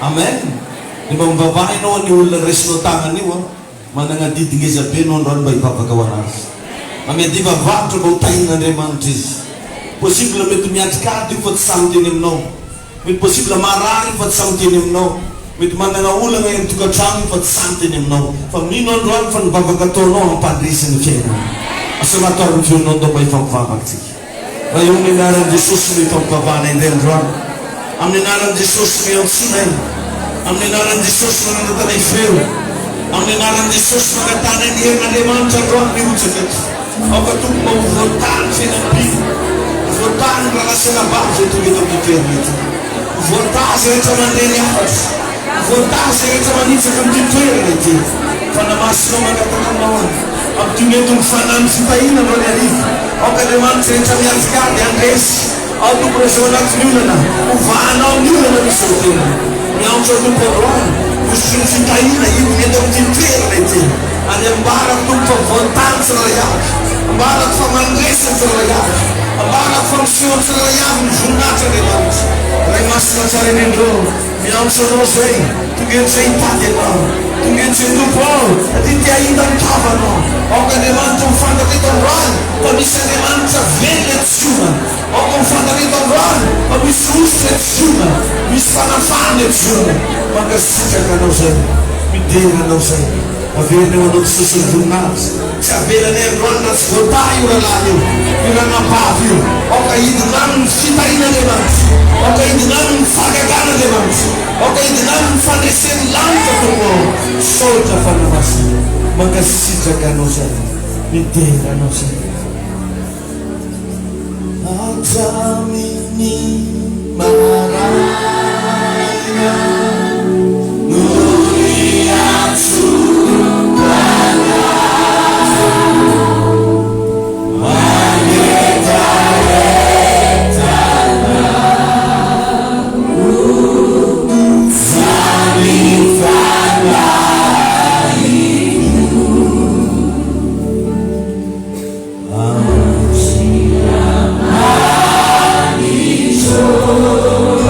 Amen. Di ba ang babae noon, yung resno tangan niyo, manangadidingi sa pinon ron ba ipapagawaras. Amen. Di ba vakto ba tayo na remantis? Posible may tumiyat fot something him no. May posible marari fot something him no. May manangaula ngayon tukatang fot something him no. Paminon ron fan babagatono ang padrisin kena. Asamator yung nondo ba ipapapagti. Ngayong ninaran Jesus may pagpapanay din ron. Ang ninaran Jesus may oksimen. Ang ninaran Jesus mga natanay feel. Ang ninaran Jesus mga tanay niya nga naman sa ron ni Utsakat. O katung mauvotan sinabi. Votar para ser a base do que eu quero. Votar ser essa maneira. Votar ser essa maneira que eu quero. Para mais como a gata não. Obtiver fanan Fitahiana no ali. O que demanda ser essa minha cidade Andrés. Auto pressionat nula. O vano nula no solteiro. Não sou do povo. O Fitahiana e o medo de ter. Ada barak tu votar seraya. Barak famandres seraya. Abang function seraya junat seraya. Remas macam ini dulu. Miam serosei. Tugen sei pati no. Tugen sei tu pol. Ati dia indan kava no. Oka deman tu fanda kita run. Pabisa deman tu velet suma. Oka fanda kita run. Pabisa uslet suma. Bisana fanet suma. Maka sija kanosei. Midera nosei. Avere uno stesso giornato, se avere nel ronda svoltai una laio, una pavio, o che non Fitahiana de mans, o che non Fagagana de mans, o che non fa descer l'anto tuo, solta fanno basta, ma che si gioca non sei, l'intera non sei. Atamini maraya, nuriatsu. Oh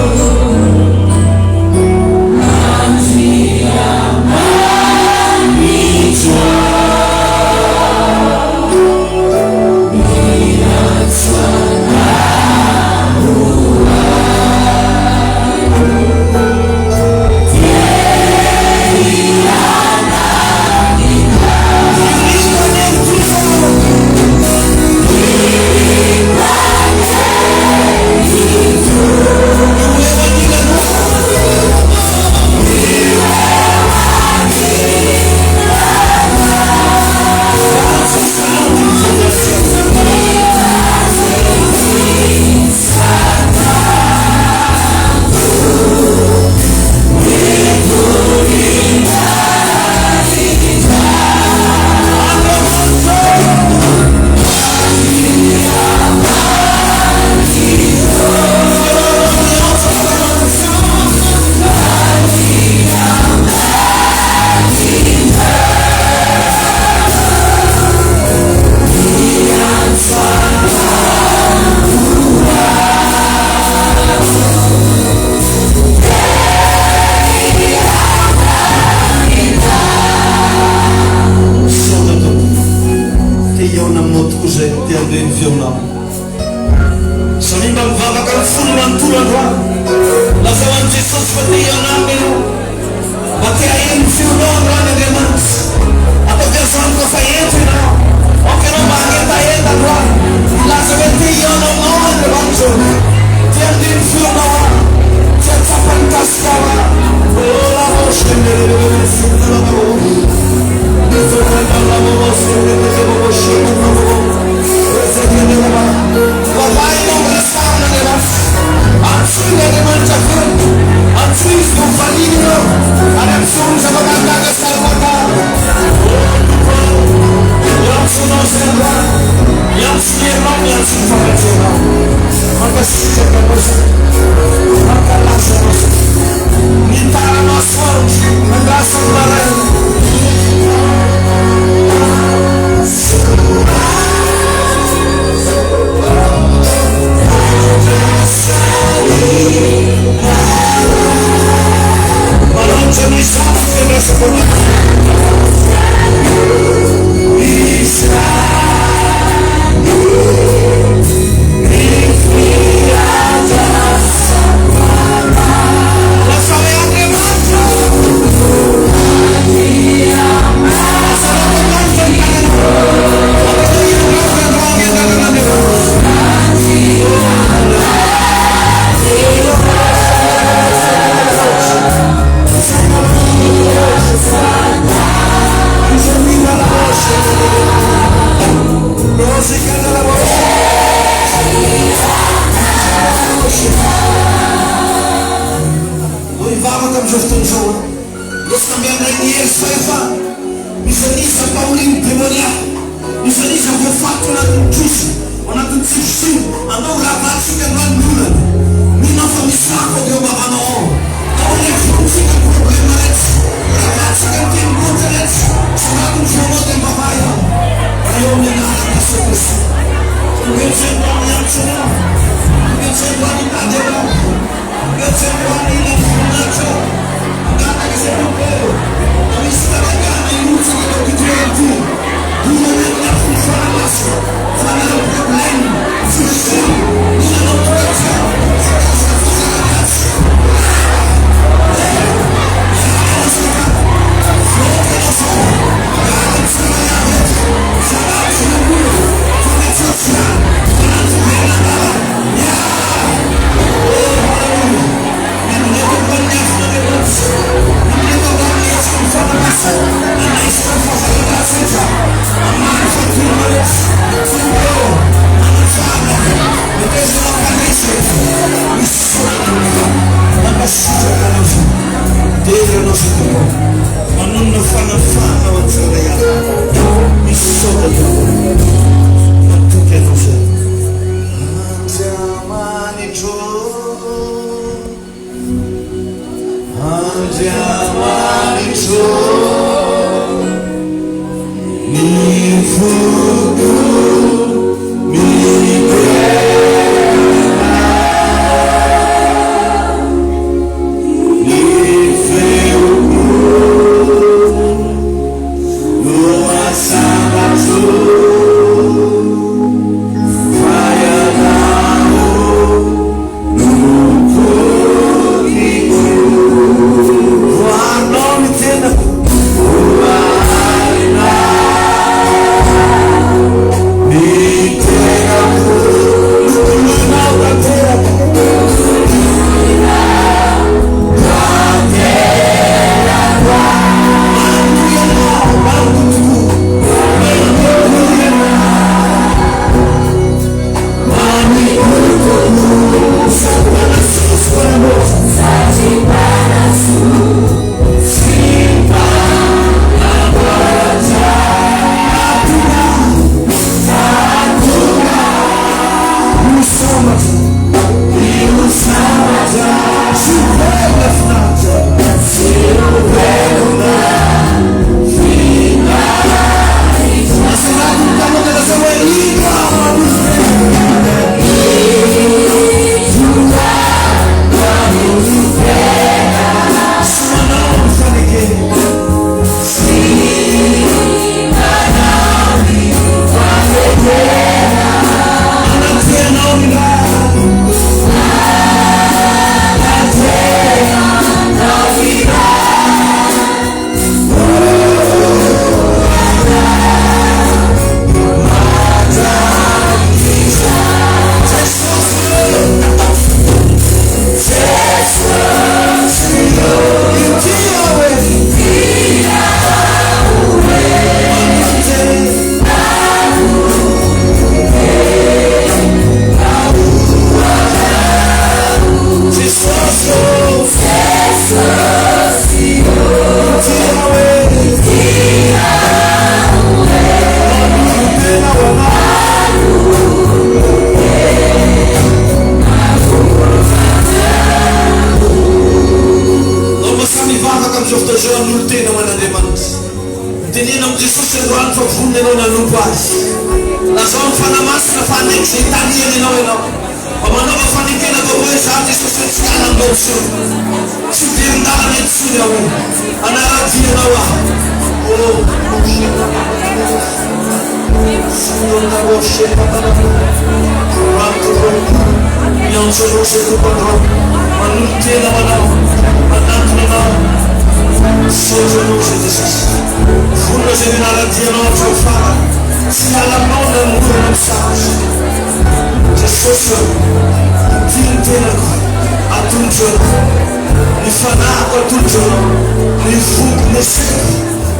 foton'izao resaka miandray Yesu fa misy paoliny demoniaque misy voafato anatin'ny Kristo anatin'ny tsifosiny andao ravatsika androan'olona mino fa misy rako eo mavanao ao lefotsika problema rehetra ravatsika ny tenigotra rehetra sy anatin'ny voanao dia mbavay ao eo amin'ny anarana Yesu Kristo Ngetsembwani yamchuna Ngetsembwani tajeba Ngetsembwani ilafunacho Ngata kisemupeo Amistaragana iluzi kito kituenti Duna nena fufana maso Fana na problemi Fushi Nina na tuwecha Sakasa fusana kasi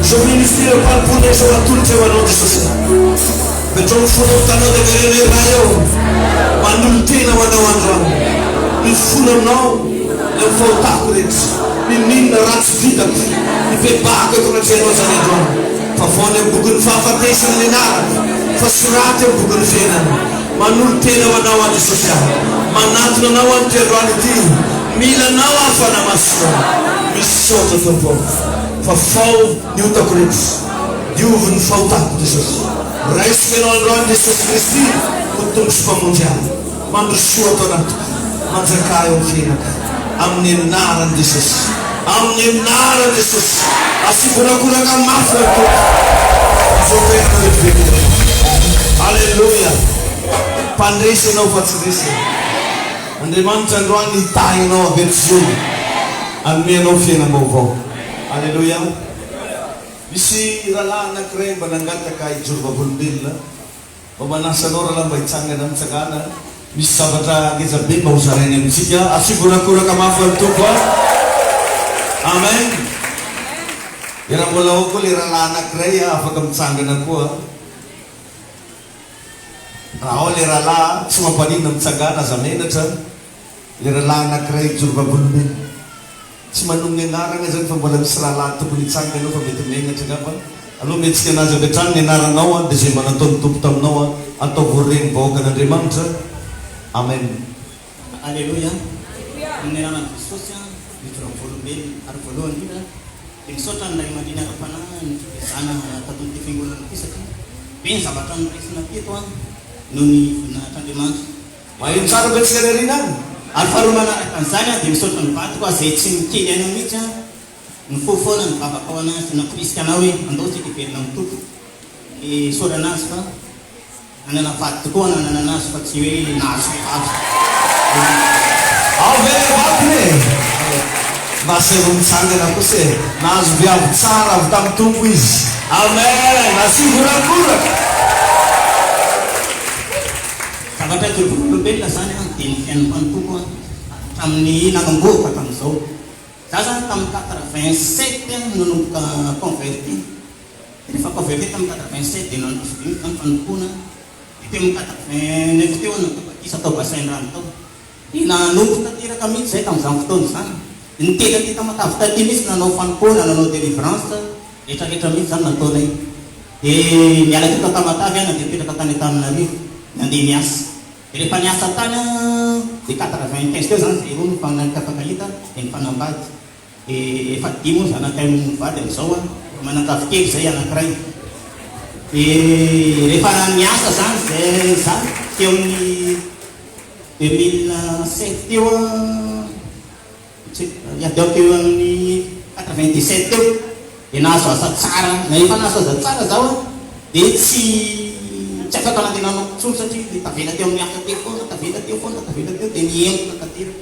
Je ministre pas pour les gens à tout le monde. Betonfuno de Rayo, Mandultina Wanawana, Mifuno no, leo fahotako rehetra ninninona ratsy vitako nivebako eto anatrehanao zany androany fa voany amin'ny bokin'ny fahafatesana ny anarana fa soraty amin'ny bokin'ny fiainana manolo tena ho anao any Jesosy aho manatona anao any androany ity milanao afana masina misy sotra tompo fa fao niotako rehetra diovy ny fahotako Jesosy raisika anao androany Jesosy Kristy ho tombosy mpamonjy ahy mandrosoa atao anatiko manjaka eo amin'ny fiainaka amin'ny anaran'i Jesosy amin'ny anaran'i Jesosy asikorakoraka mafy atao zao toerana lehibe Alleluia mpandresy anao fa tsy resy Andriamanitra androany hitahy anao avy eto zio anome anao fiainam-baovao Alleluia misy rahalahy anankiray mba nangataka hijoro vavolombelona mba manasa anao rahalahy mba hitsangana mitsangana misy zavatra ngezabe mba ho zarainy amintsika asikorakoraka mafy amin'ny tompo a amen raha mbola ao koa le rahalahy anankiray afaka mitsangana koa raha ao le rahalahy tsy mampanina mitsangana aza menatra le rahalahy anankiray hijoro vavolombelona tsy manome anarana zany fa mbola misy rahalahy tokony hitsangana fa mety menatra ngamba aloha metsika anazy avy hatrany ny anaranao dia zay manataony tompo taminao atao voareny vahoaka an'Andriamanitra amen Alleluia amin'ny anarana Jesosy hijoro vavolombelona ary voalohany indrindra dia misaotra ny ray aman-dreny ara-panahy ny fifehezana taton'ny ty fiangonana ty satria be ny zavatra noraisina teto noho ny voninahitran'Andriamanitra maheno tsara be tsika riarina any ary faharoa manaraka an'izany dia misaotra ny vadiko zay tsy mikely aina mihitsy ny fofoana ny vavaka ao anazy nampirisika anao hoe andao tsika hiverina amin'ny tompo saotra anazy fa anana vady tokoa nanana anazy fa tsy hoe nahazo vavy ao ve vakine masero mitsangana kosa nahazo viavy tsara avy tamin'ny tompo izy amen asikorakoraka zavatra hijoro vavolombelona zany dia ny fiainam-panotompo tamin'ny nanamboaka tamin'izao za zany tamin'ny 87 nanomboka converti rehefa converti tamin'ny 87 dia nanodosodimy tamin'ny fanompoana teo amin'ny 89 teo nabatisa tao basain-drano tao dia nanomboka tanteraka mihitsy zay tamin'izany fotoana zany nitena ty tamatavy taty mihitsy nanao fanompoana nanao délivrance rehetrarehetra mihitsy zany nataonay dia miala teo tamatavy ana dia mipetraka tany Antananarivo nandeha miasa rehefa niasa tany dia 95 teo zany zay ro mifanakafakahita dia mifanambady efa dimo zanakay mivady amin'izao manatavy kely zay anankiray dia rehefa niasa zany zay za teo amin'ny 2007 teo iadeo teo amin'ny 97 teo dia nahazo asa tsara rehefa nahazo asa tsara zao dia tsy afaka nandehananao tsony satria tavela teo amin'ny asa teo foana tavela teo foana tavela teo dia niengoka katera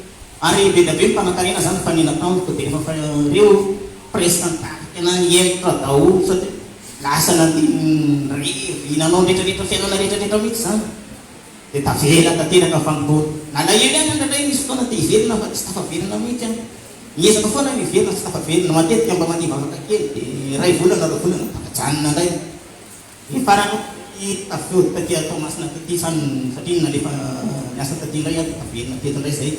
ary be da be mipanakarena zany fanina tamiko dia rehefa reo presque nitariky ana niengoka daholo satria lasa nandehananao rehetrarehetra fiainana rehetrarehetra mihitsy zany dia tavela tateraka fanompoana nalahelo any andradray misy fotoana te hiverina fa tsy tafaverina mihitsy any miezaka foana miverina tsy tafaverina matetika mba mandiva afaka kely dia ray volana ro volana takajanona ndray dia farany tafody taty atao masina taty sany satria nalefa niasa taty indray aho taverina teto indray zay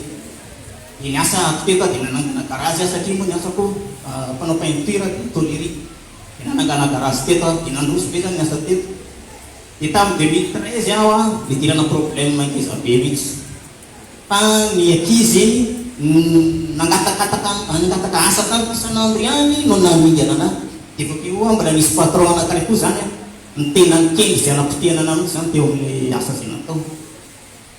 dia niasa atoteko dia nanangana garazy aho satria moa niasako mpanao peinture tolerie dia nanangana garazy teto dia nandroso be zany niasa teto dia tamin'ny 2013 aho nidirana problème ankizy be mihitsy fa ny ankizy nangataka asa tamiko isan'andro ihany no namingana anahy dia vokeo mbola nisy patron anankiray koa zany nitenany kely zay anapotehana ana mihitsy zany teo amin'ny asa zay natao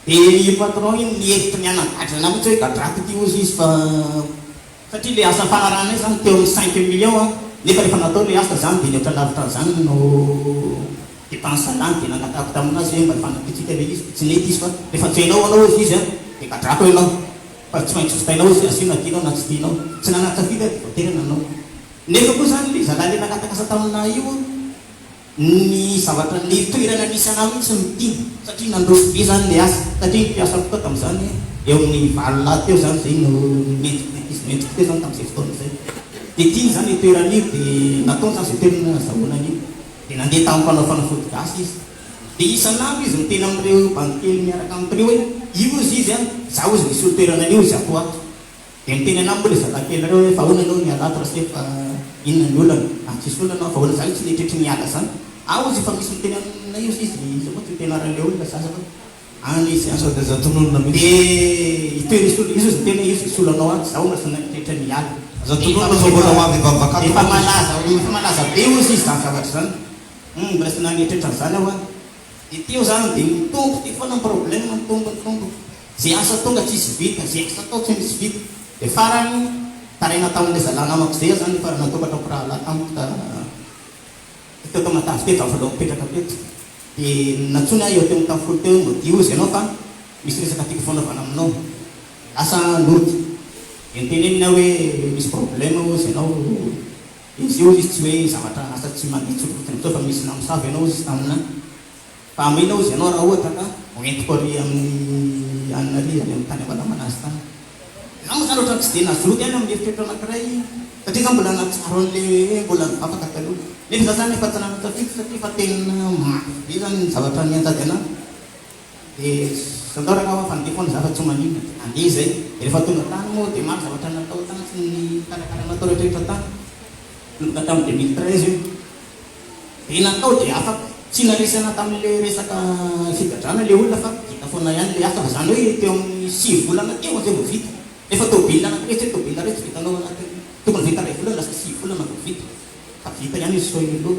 dia ny patron iny nievitra ny anagadra ana mihitsy hoe gadrako ty ozy izy fa satria le asa fanaranay zany teo amin'ny 5 millions nefa rehefa natao le asa zany dia neotra lavitra zany no dépense lany dia nangatako taminazy hoe mba ifanapitsika le izy tsy nety izy fa rehefa tsoenao anao izy izy dia gadrako ianao fa tsy maintsy sotainao izy asiana tianao na tsy tianao tsy nanatafita dia voaterana anao nefa koa zany le zalahy le nangataka asa taminay io ny zavatra ny toerana nisy ana mihitsy mitiny satria nandroso be zany le asa satria mpiasa koa tamin'izany eo amin'ny valolahy teo zany zay no mendrika teo zany tamin'izay fotoana zay dia tiany zany toeran'io dia nataony zany zay toerana zahoanan'io dia nandeha tamin'ny mpanao fanafody gasy izy dia isan'andro izy miteny amin'ireo bandikely miaraka amin'ireo hoe io izy izy zaho izy misy olo toeranan'io izy ato ato Dia tena nambola zakakely reo fa ahoana anao niala ato raha sy fa inona ny olana tsisy olana fa ahoana zany tsy letretry miala zany izy fa misy miteny amina io izy moa tsy mitenaran'le olona sasa fa any izy asa dia zatononona dia itoery izy izy tena izy solanao ato zaho na sy letretry miala zatononona fa mbola hoavy vavakato efa malaza be izy izy zany zavatra zany mbola sy nanetretra zany aho dia teo zany dia mitombo ty foana problème mitombo zay asa tonga tsisy vita zay asa tao tsy misy vita dia farany taraina tamin'ilay zalana amako zay zany farany natokatako raha la tamiko teo tamatavy teo vavaloha mipetraka teto dia natsony aho eo teo amin'ny tamifolo teo modio izy ianao fa misy resaka tiako fanaovana aminao asa lorty dia nitenenina hoe misy problème izy ianao izy io izy tsy hoe zavatra asa tsy manditsototro fa misy namosavy ianao izy tamina fa aminao izy ianao raha ohatra ka hoentiko ary amin'ny anina ary any amin'ny tany avalamana azy tany zaho moa zany ohatra tsy dia nazoloky any amin'ny eritreritro anankiray satria za mbola natsaro an'le mbola mivavaka taloha nefa za zany efa tsy nanatafito satria fa tena mafy be zany zavatra niantady anahy dia sandao raha fa ndeha foana zavatra tsy manina andeha zay dia rehefa tonga tany moa dia maro zavatra natao tany sy ny karakara natao rehetrarehetra tany tonga tamin'ny 2013 io dia natao dia afaka tsy naresana tamin'le resaka figadrana le olona fa vita foana ihany le asa fa zany hoe teo amin'ny 6 volana teo zay vao vita efa tobila anakiretsy tobila rehetra vitanao anaty tokony vita ray volana lasa 6 volana vao vita fa vita ihany izy soin'olo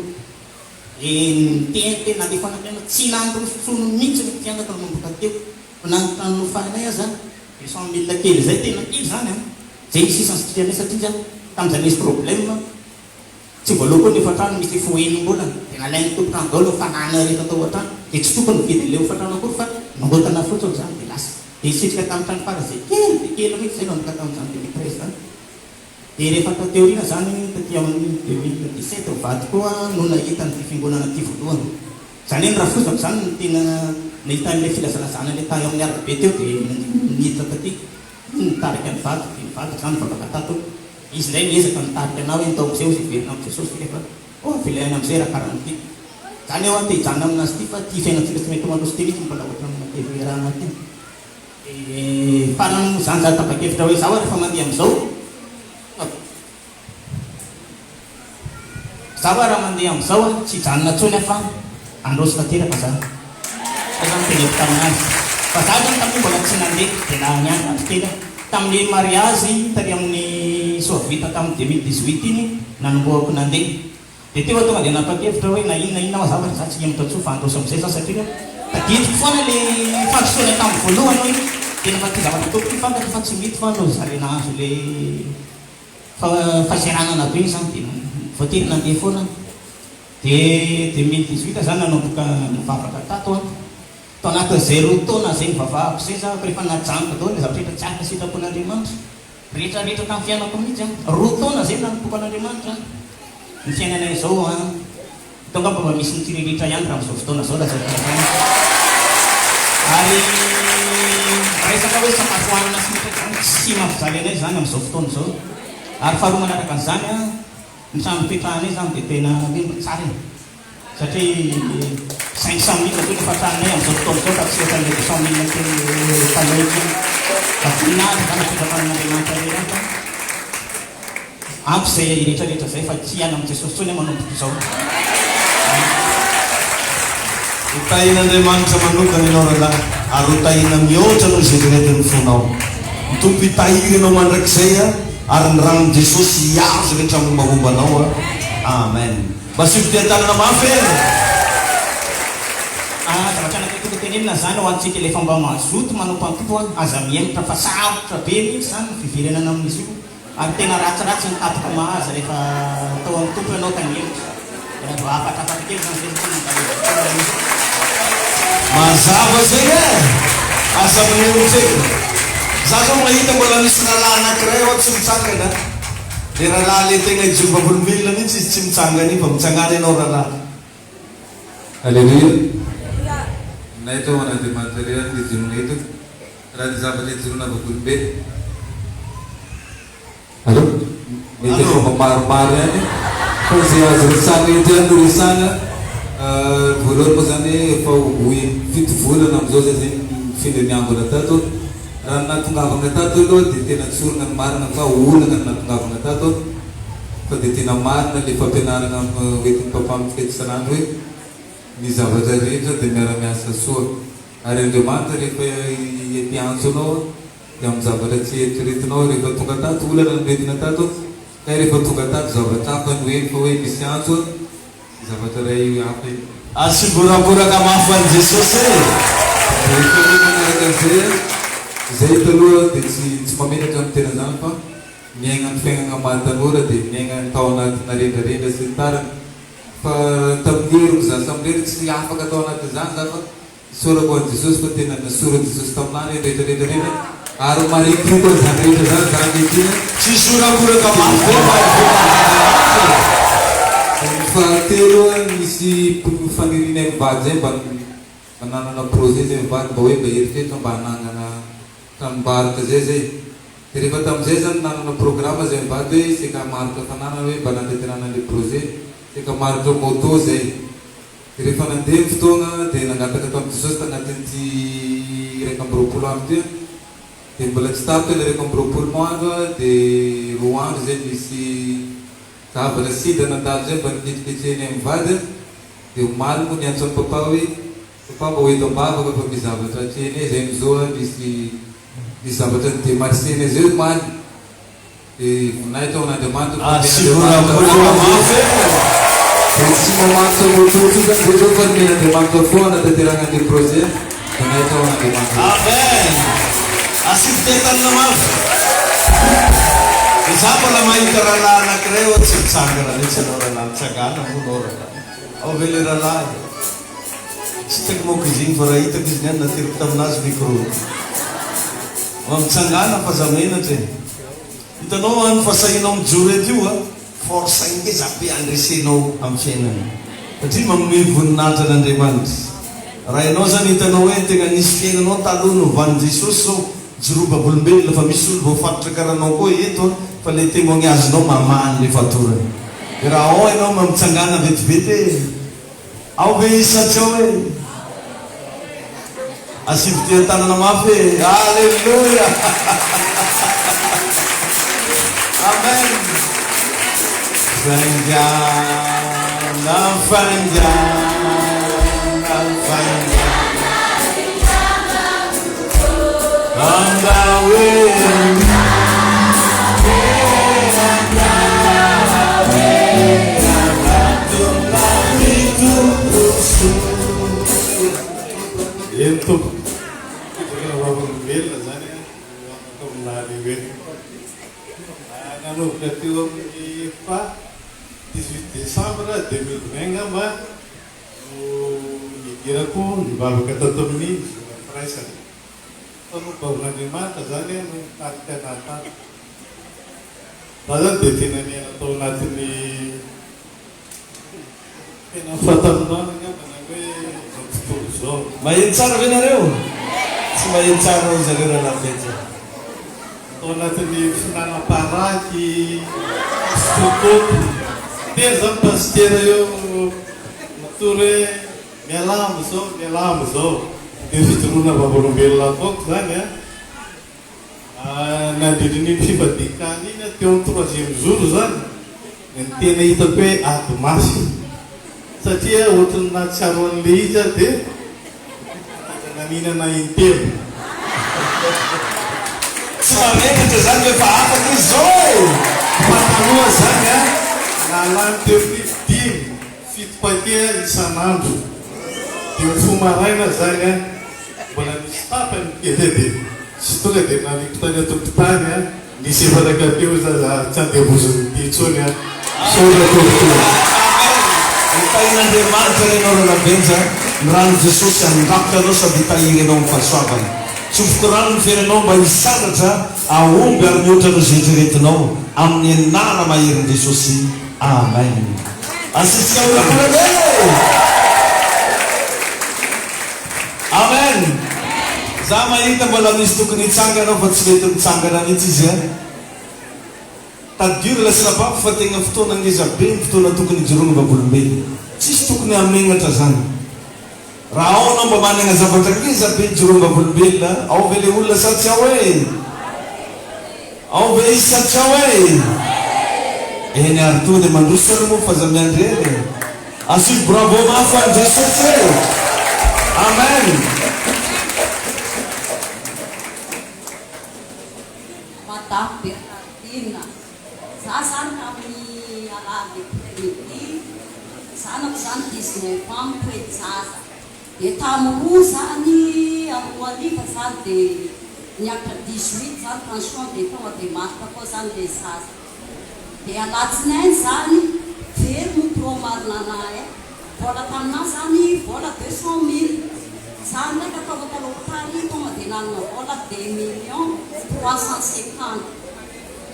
tena le fanakena tsy nandrosono mihitsy ny tianaka no mamboka teo nanofanay aza dia 100 000 kely zay tena kely zany zay sisan'ny sitrianay satria zany tamin'izany misy problème tsy voaloha koa ny efatrano misy foenimbola dia nalainy tompotrano daholo fanana rehetra atao ohatrano dia tsy tokony vidy le ofatrano akory fa nangotana fotsiny zany dia lasa dia sitrika tamin'ny trano fara zay kely dia kely mihitsy zay nanomboka tamin'izany 2013 zany dia rehefa atao teoriana zany taty amin'ny 2017 vady koa no nahitany fiangonana ty voalohany zany hoe raha fosako zany no tena nahitan'ilay filazalazana le tayo amin'ny arabe teo dia niditra taty nitarika ny vady dia nivady zany vavaka tato izy ndray miezaka mitarika anao hoe nitao amizay izy hiverina amin'ny jesosy rehefa vilaina amizay raha karaha ty zany eo an te hijana aminazy ty fa ty fiainatsika tsy mety mandroso ty mihitsy mbola ohatra amina teveraha ty farany zany zany tabakevitra hoe zaho rehefa mandeha amizao zaho raha mandeha amizao tsy hijanona tsony fa androso tanteraka zany fa zany teneko taminazy fa za zany tamin'io mbola tsy nandeha dia na niandro atitena tamin'ny mariazy tary amin'ny soavita tamin'ny 2018 iny nanomboako nandeha dia teo tonga dia napakevitra hoe na inona aho zavatra za tsy hiamitratsoa fa androso amizay za satria tadidiko foana le fandosoana tamin'ny voalohany hoe tena fa ty zavatra toko ty fantatra fa tsy mety fa no zare nahazo le fahaseranana be zany dia voatery nandeha foana dia 2018 zany nanomboka mivavaka tato tao anatin'izay 2 taona zay mivavahako zay za rehefa najanoko daholo le zavatra rehetra tsy afaka sitrapon'Andriamanitra rehetrarehetra tamin'ny fiainako mihitsy 2 taona zay nanomboka an'Andriamanitra ny fiainanay zao tonga mba misy nitirirehetra ihany raha amin'izao fotoana zao laza ary resaka hoe sakafoanana sy mitra zany tsy mampijaly anay zany amin'izao fotoana zao ary faharoa manaraka an'izany ny trano ipetrahanay zany dia tena hoe tsara e satria 500 000 toy fatranay amin'izao fotoana zao fa tsy ohatran'le 200 000 teny taloha fa voninahitra zany apetrakan'Andriamanitra rehetra ampy zay rehetrarehetra zay fa tsy hiala amin'ny jesosy tsony manomboka izao hitahin'Andriamanitra manokana ianao rahalahy ary hotahina mihoatra no zay rehetra ny fonao mitompo hitahiry ianao mandrakizay ary ny ranon' jesosy hiazo rehetra amin'ny mahombanao amen mba sy fidian-tanana mafy zavatra anakitoko tenenina zany ho antsika le fomba mazoto manao mpamtompo aza miemitra fa sarotra be mihitsy zany fiverenana amin'izy io ary tena ratsiratsy nitapoka mahaza rehefa tao amin'ny tompo ianao ka miemitra afatrafatra kely zany zay mazava zay asa miemitsay za zao mahita mbola misy rahalahy anankiray ao tsy mitsangana dia rahalahy le tegna hijombavolombelona mihitsy izy tsy mitsangana io fa mitsangana ianao rahalahy Alleluia. Naito Andriamanitra rehetra ny jirona eto raha ny zavatra jirona vavolombe. Allo? Mety fomba maromaro ihany fa izay azo resana eto ihany no resana voalohany moa zany efa hoy 7 volana amin'izao zay zay findra niambona tato raha natongavana tato aloha dia tena tsorina ny marina fa olana ny natongavana tato fa dia tena marina le fampianarana oentin'ny papa amin'ny fety isan'andro hoe ny zavatra rehetra dia miara-miasa soa ary Andriamanitra rehefa mpiantso anao dia amin'ny zavatra tsy eritreretinao rehefa tonga tato olana ny retina tato ka rehefa tonga tato zavatra hafa ny hoe fa hoe misy antso zavatra ray hafa iny asiboraboraka mafy an'i Jesosy rehefa manaraka an'izay zay taloha dia tsy mametraka amin'ny tena zany fa miaina ny fiainana maty tanora dia miaina ny tao anatina rendrarendra sy ny tariny fa tamin'ny heriko za samrery tsy afaka tao anatin'izany za fa sorako an'i Jesosy fa tena nasora Jesosy taminany rehetrarehetrarehetra ary marikito zany rehetra zany zany etina tsy soraboraka mafy fahatelo misy fanirina mivady zay mba nanana projet zay mivady mba hoe mba eritreritra mba hanangana tranombarotra zay dia rehefa tamin'izay zany nanana programme zay mivady hoe seka marotra fananana hoe mba nandetenana le projet seka marotra moto zay dia rehefa nandeha ny fotoana dia nangataka tamin'i Jesosy tagnatin'ity 1 andro ty dia mbola tsy tapitra le 1 andro dia 2 andro zay misy zavatra sida nandalo zay mba niketriketreny amin'ny vady dia omaly moa niantso an'ny papa hoe papa mba hoeto ambavaka fa misy zavatra atreny zay amizao misy zavatra ny demarseny zay omaly dia vonay tao n'Andriamanitra asiboraboraka mafy dia tsy mamanitra mototo zany zay zao fa men'Andriamanitra foana tanterana le projet vonay tao n'Andriamanitra amen asifitetanina mafy za mbola mahita rahalahy anankiray oa tsy mitsangana mihitsy anao rahalahy mitsangana moa nao rahalahy ao ve le rahalahy tsy hitako moko izy igny fa raha hitako izy niany nateriko taminazy micro mitsangana fa za menatra hitanao any fasahinao mijoro ety io a force ingeza be andresenao amin'ny fiainana satria manome voninahitra an'Andriamanitra raha ianao zany hitanao hoe tegna nisy fiainanao taloha novan'i Jesosy zao jorobabolombelona fa misy olo voafatotra karanao koa eto fa le témoigny azonao mamany le fatorany dia raha ao ianao mamitsangana vetivety ao ve isatry ao hoe asivitea tanana mafy e alleluia amen faingiana faingiana faingiana andawe Itu kita wabun bel lazane atau melari bel. Kalau berarti apa 18 Desember 2020 mah kira ko di bawah kata temni price. Kalau bangunan di mana lazane mengatakan apa? Lalu detinani atau natini kenafatan nanya menangwe maheno tsara ve nareo tsy maheno tsara ao zareo rahalahy fety ao anatin'ny finanam-paraky sotoko dia zany pastera eo matory hoe mialamo zao dia fitoroana vavolombelona ataoko zany a nandridrin'iny fifadikany iny teo amin'ny 3e jour zany ny tena hitako hoe ady masy satria ohatrany nahatsiaro an'le izy dia naninana intelo tsy mamenatra zany hoe fa afaka izy zao fataloha zany a nalany teo amin'ny 5 paquet isan'andro dia fomaraina zany a mbola misy tapany kely dia tsy tonga dia naliko tany atokotany a nisy efataka teo za tsy andevozony titsony a sola tokotoa hitahin'Andriamanitra renao ralabenja ny rano Jesosy andrapitra anao sady hitahiry anao amin'ny fahasoavana tsofoka rano ny feranao mba hisaratra aomby ary mihoatra no zeritriretinao amin'ny anara maherin' Jesosy amen asitsika olakolane amen za mahita mbola misy tokony hitsangana fa tsy mety mitsangana mihitsy izy a tadure lasirabako fa tegna fotoana ngeza be ny fotoana tokony hijoroana vavolombelona tsisy tokony hamenatra zany raha ao anao mba manana zavatra ngiza be jiromba volombelona ao ve le olona sa tsy ao e ao ve izy sa tsy ao e eny ary to dia mandrosany moa fa za miandreny asio bravo mafo any jesosy e amen Madame Bernardina, za zany tamin'ny alahady midi zanako zany 19 ans mitoety zaza dia tamin'roa zany amiroa aliva zany dia niakatra 18 zany pension dia tonga dia marika koa zany le zaza dia alatsinainy zany very no promarinanahy vola taminahy zany vola 200 000 zany ndraiky atao talopitary tonga dia nanana vola 2 millions 350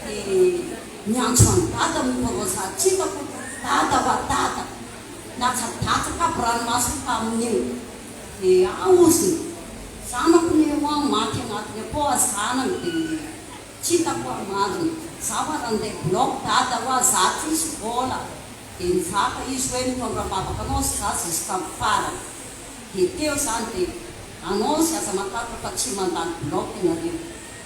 dia miantso any dada mikorao za tsitako dada va dada natsadatsaka aby ranomaso tamin'io dia aoziny zanako ny hoa maty agnatiny akoa zanany dia tsitako amariny za va randeha bloc dada hoa za tsisy vola dia nizaka izy hoe mitondra mavaka anao sy za ziska amin'ny farany dia teo zany dia anao sy aza matatra fa tsy mandany bloc ianareo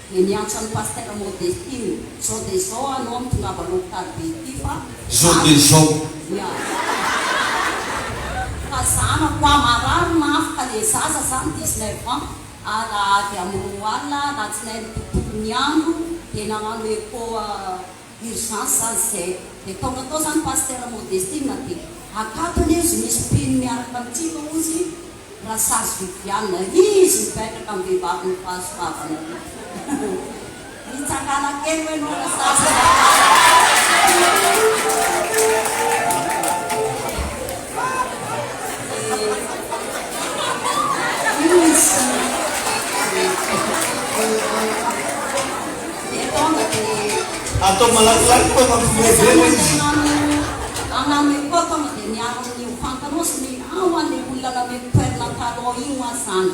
dia niantso any paster Modestine zao dia zao anao mitongava l'hôpital be ity fa zao dia zao fa zanako amarary nafaka le zaza zany 19 ans alahady amin'roa alina latsinainy tontolony andro dia nagnano eco urgence zany zay dia tonga tao zany paster Modestine dia akato anie izy misy pino miaraka amitsika ozy raha sary Fitahiana izy mipetraka amin'ny vehivavy ny fahasofavana mitsakana kely hoe no rasasa atao malakilaky koa mampivevena izy anamy koa tonga dia niarany fantanao sy ny ao any olona nameko toerana talo io a zany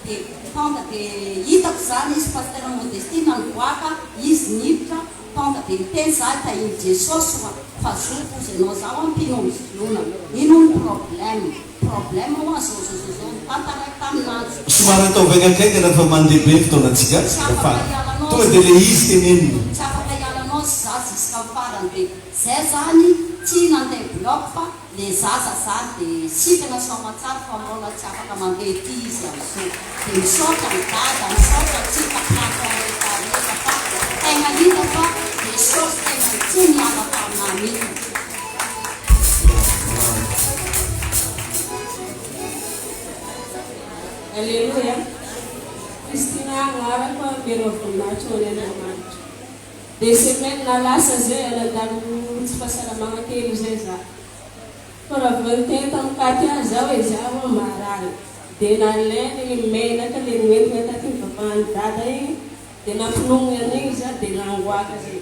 dia tonga dia hitako zany izy paster Modestine nivoaka izy niditra tonga dia miteny za tahiny jesosy fa zoko izy anao zao ampino misilona ino ny problème hoa zao tantaraiky taminanjy somary atao vaigakaika rehefa mandehibe fotoanatsika fa tonga dia le izy teneniny tsy afaka ialanao sy za ziska farany dia zay zany tsy nandeha bloc fa le zaza zany dia sitana somatsara fa mbola tsy afaka mandeha ty izy am'izao dia misaotra ny dada misaotra tsika pakoaretareta fa tegna hita fa jesosy tegna tsy miala taminany iny Aleluia. Kristina anarako ambero voninahitra ho Andriamanitra. Dia semaine nalasa zay anadalo tsy fahasalamagna kely zay za. Fa raha vao niteny tamikaty ahy zao hoe zaho marary. Dia nalainy menaka le noentina taty vavahany dada igny dia nampinognony an'igny za dia nangoaka zay.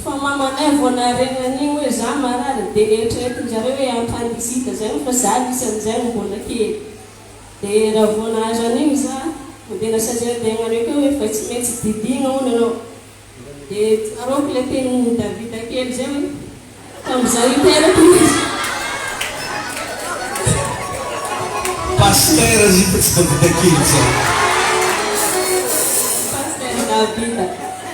Fa mamanay vao naregny an'igny hoe za marary dia eritreretinjareo hoe ampandisita zay fa za isan'izay mbola kely. Dia raha vao nahazo an'igny za dia nasaziadegna reo koa hoe fa tsy maintsy didigna hono anao. Dia tsaroako le tenin'ny Davida kely zay hoe tamin'izao iteraka izy paster zita tsy Davida kely zay paster Davida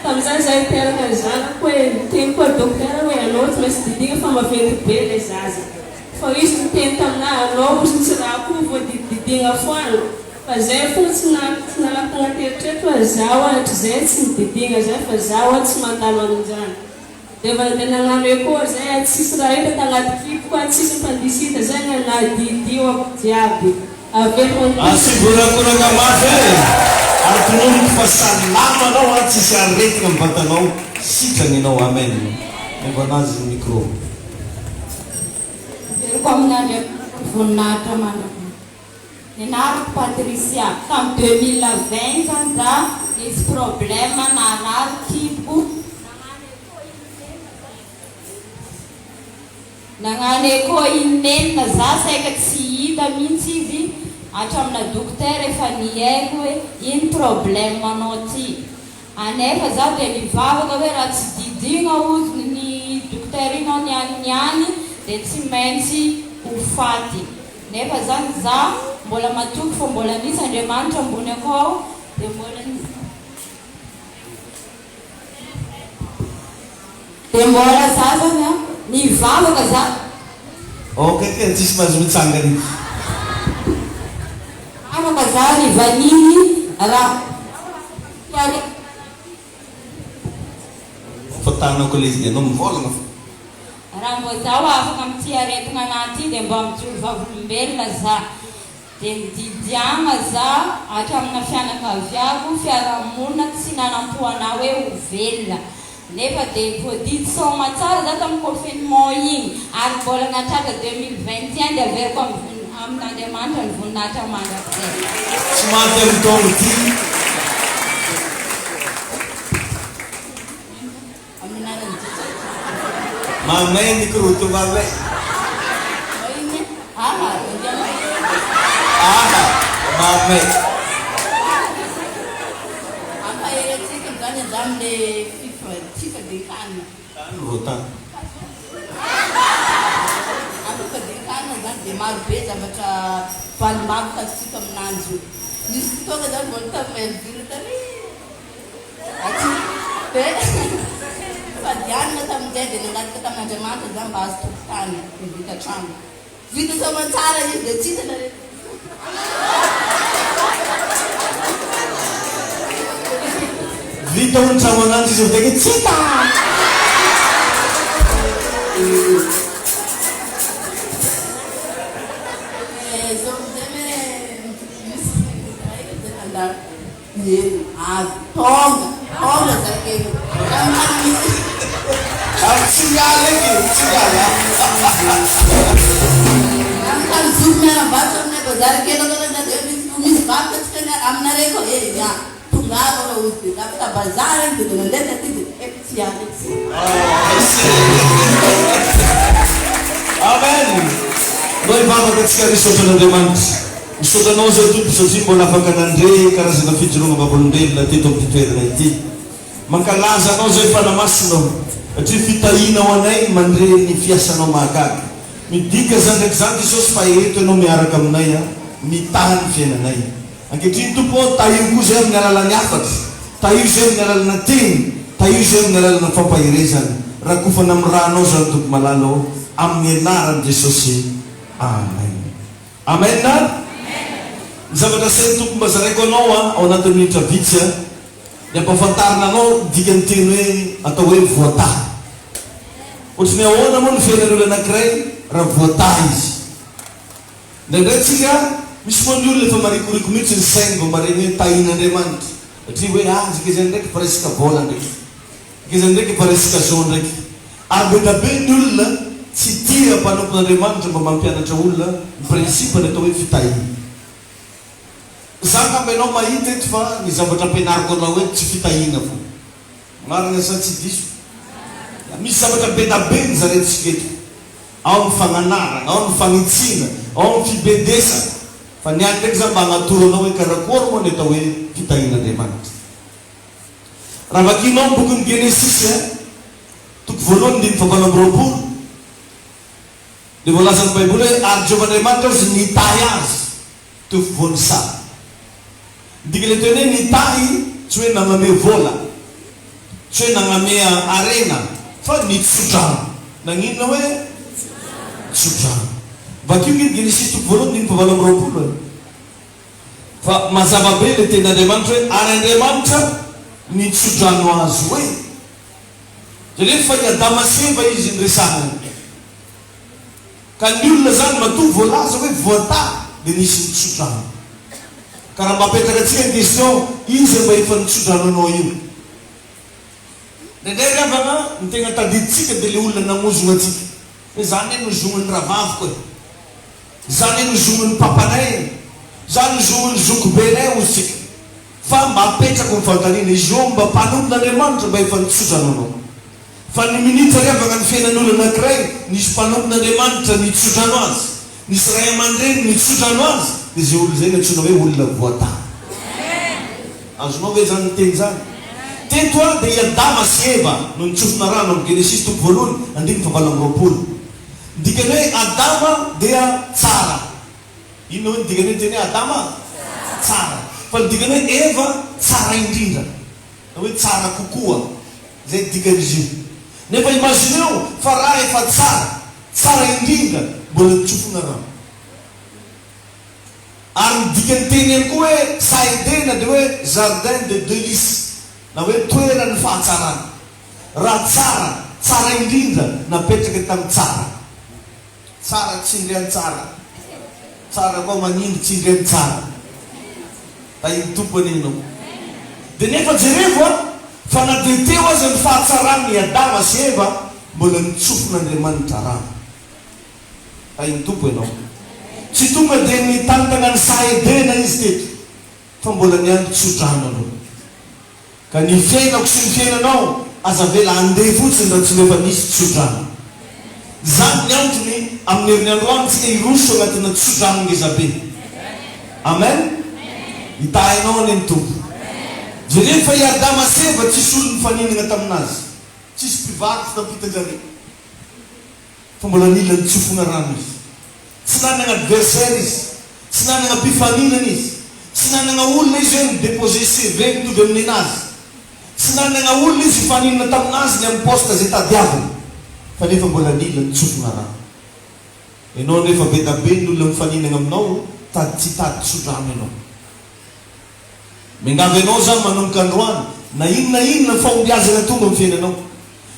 tamin'izany za iteraka zanako hoe miteny koa docteur hoe anao tsy maintsy didigna fa maventy be le zaza fa izy miteny taminahy anao ozy tsy raha koa vao didigna foana fa zay foana tsy nalaka tagnaty eritreritro hoe zaho ohatra zay tsy mididigna zay fa zaho a tsy mandalo an'izany dia vandeha nagnano ekoa zay tsisy raha hita tagnaty kipo koa tsisy mpandisita zay nadidio ako jiaby asiborakorana mafy e ary tononoky fa salama anao a tsisy aretina mivatanao sitrany anao amen momba anazy micro eriko amin'andro voninahitra mandraka Nenariko Patricia tamin'ny 2020 zany za nisy problème narary kipo nagnano écho inenina za saika tsy hita mihitsy izy hatramina docteur efa nihaiko hoe ino problème anao ty anefa za dia nivavaka hoe raha tsy didigna ozy ny docteur ino nianiany dia tsy maintsy ho faty nefa zany za mbola matoky fa mbola nisy Andriamanitra ambony akao dia mbola za zany a nivavaka za. Okay, tsisy mahazo mitsangany. Afaka za nivaniny raha fatanako le izy anao mivolagna fa. Raha mbô zaho afaka amin'ity aretina anaty dia mba mijoro vavolombelona za. Dia mididiagna za hatramina fianakaviako, fiarahamonina sy nanampoana hoe ho velona. Nefa dia position tsara za tamin'ny confinement igny ary mbola natratra 2021 dia averiko amin'Andriamanitra ny voninahitra mandrakizay. Tsy maty amin'ny taona ity. Mamay micro mamay. Mamay. Apa eretika zany zamle fifadekana. Rotan. Afaka dekana zany dia marobe zavatra valimbakoka tsika aminanjy io. Nisy fotoana zany mbola tamin'ny tary. Fitihiana tamin'izay dia nangataka tamin'Andriamanitra zany mba azo tokotany vita trano. Vita soamantsara izy dia tsita na rehetra. Vita ho ny trano ananjy izy avy tsita. Tonga zakay. Tsingala iki, tsingala. Ang zoom na bato na bazar kelo kelo na mis bato na amnare ko ya. Tunga ko usti tapos bazar itu na leta titu Fitahiana. Amen. Noi vamos a risolvere le domande. Misotanao zao tompo satria mbola afaka nandre karazana fijoroana vavolombelona teto amin'ny toerana ity. Mankalaza anao zao efa namasinao satria fitahiana ho anay mandre ny fiasanao mahagaga. Midika zany ndraiky zany Jesosy fa eto ianao miaraka aminay a mitaha ny fiainanay. Ankehitriny tompo tahiro koa zay amin'ny alalany afatra, tahiro zay amin'ny alalana teny, tahiro zay amin'ny alalana fampahirezana. Rakofana amin'ny ranao zany tompo malalao amin'ny anaran'i Jesosy. Amen. Amen na? Zavatra sainy tompo mba zaraiko anao ao anatin'ny minitra vitsy ny ampafantarina anao dikany teny hoe atao hoe voataha. Ohatrany ahoana moa ny fiainan'olona anankiray raha voataha izy. Ndraindray tsika misy moa ny olona efa marikoriko mihitsy ny sainy mba mareny hoe tahin'Andriamanitra. Satria hoe zika zany ndraiky fa resaka vola ndraiky, zika zany ndraiky fa resaka zao ndraiky. Ary be ny olona tsy tia mpanompon'Andriamanitra mba mampianatra olona ny prinsipa ny atao hoe fitahiana. Za ngamba ianao mahita eto fa ny zavatra ampianariko anao hoe tsy fitahiana fo. Marina sa tsy diso. Misy zavatra be ny zarentsika eto. Ao ny fagnanarana, ao ny fagnitsina, ao ny fibedesana. Fa ny any ndraiky za mba hagnatoro anao hoe karakory moa ny atao hoe fitahian'Andriamanitra. Raha vakinao ny bokin'ny Genesisy toko voalohany 1:20. Dia voalazan'ny Baiboly hoe ary Jehovahandriamanitra ozy nitahy azy teo fovoan'ny sary. Dika le teny hoe nitahy tsy hoe nagname vola, tsy hoe nagname arena, fa nitsodrano. Nagnino hoe tsodrano. Vakio ny Genesisy toko voalohany 1:20. Fa mazava be le ten'Andriamanitra hoe ary Andriamanitra nitsodrano azy hoe. Zany fa i Adama sy Eva izy nyresahany. Ka ny olona zany matoa voalaza hoe voataha dia nisy nitsodrano. Ka raha mapetraka antsika ny question, izy mba efa nitsodrano anao io. Ndraindray ravana ny tegna tadiditsika dia le olona namozona atsika. Hoe zany hoe nozon'ny ravaviko e, zany hoe nozon'ny papanay, zany nozon'ny zokobenay ozytsika. Fa mapetraka mifantaniana izy io mba mpanompon'Andriamanitra mba efa nitsodrano anao. Fa ny minitra riavana ny fiainan'olona anankiray nisy mpanompon'Andriamanitra nitsodrano azy, nisy ray aman-dreny nitsodrano azy, dia zay olona zay ny antsoina hoe olona voataha. Azonao hoe zany ny teny zany. Teto dia i Adama sy Eva no nitsofona rano amin'ny Genesisy toko voalohany 1:20. Dikany hoe Adama dia tsara, ino ny dikany teny Adama tsara, fa ny dikany Eva tsara indrindra, na hoe tsara kokoa, zay dikan'izy io. Nefa imagineo fa raha efa tsara indrindra mbola nitsofona rano. Ary ny dikany teny ihany koa hoe saidena dia hoe jardin de délice, na hoe toerany fahatsarana. Raha tsara indrindra napetraka tamin'ny tsara tsindriany tsara koa manindry tsindriany tsara. Tahiny tompony inao. Dia nefa jereko fa na dia teo aza ny fahatsarany Adama sy Eva mbola nitsofon'Andriamanitra rano. Tahiny tompo ianao. Tsy tonga dia nitantana ny saedena izy teto, fa mbola niandry tsodrano anao. Ka ny fiainako sy ny fiainanao aza vela andeha fotsiny raha tsy nefa nisy tsodrano. Zany ny antony amin'ny herin'ny androany tsika iroso agnatina tsodrano ngezabe. Amen. Hitahinao any ny tompo. Jerefa i Adama sy Eva tsisy olo nifaninana taminazy, tsisy mpivarotra tampitan-jare, fa mbola nila nitsofona rano izy. Tsy nanana adversaire izy, tsy nanana mpifaninana izy, tsy nanana olona izy hoe midepose CV mitovy amin'ny anazy, tsy nanana olona izy hifaninana taminazy ny amin'ny poste zay tadiaviny, fa nefa mbola nila nitsofona rano. Ianao nefa be da be ny olona mifaninana aminao tsy tady tsodrano ianao. Mingavy ianao zany manomboka androany, na inona fahombiazana tonga amin'ny fiainanao,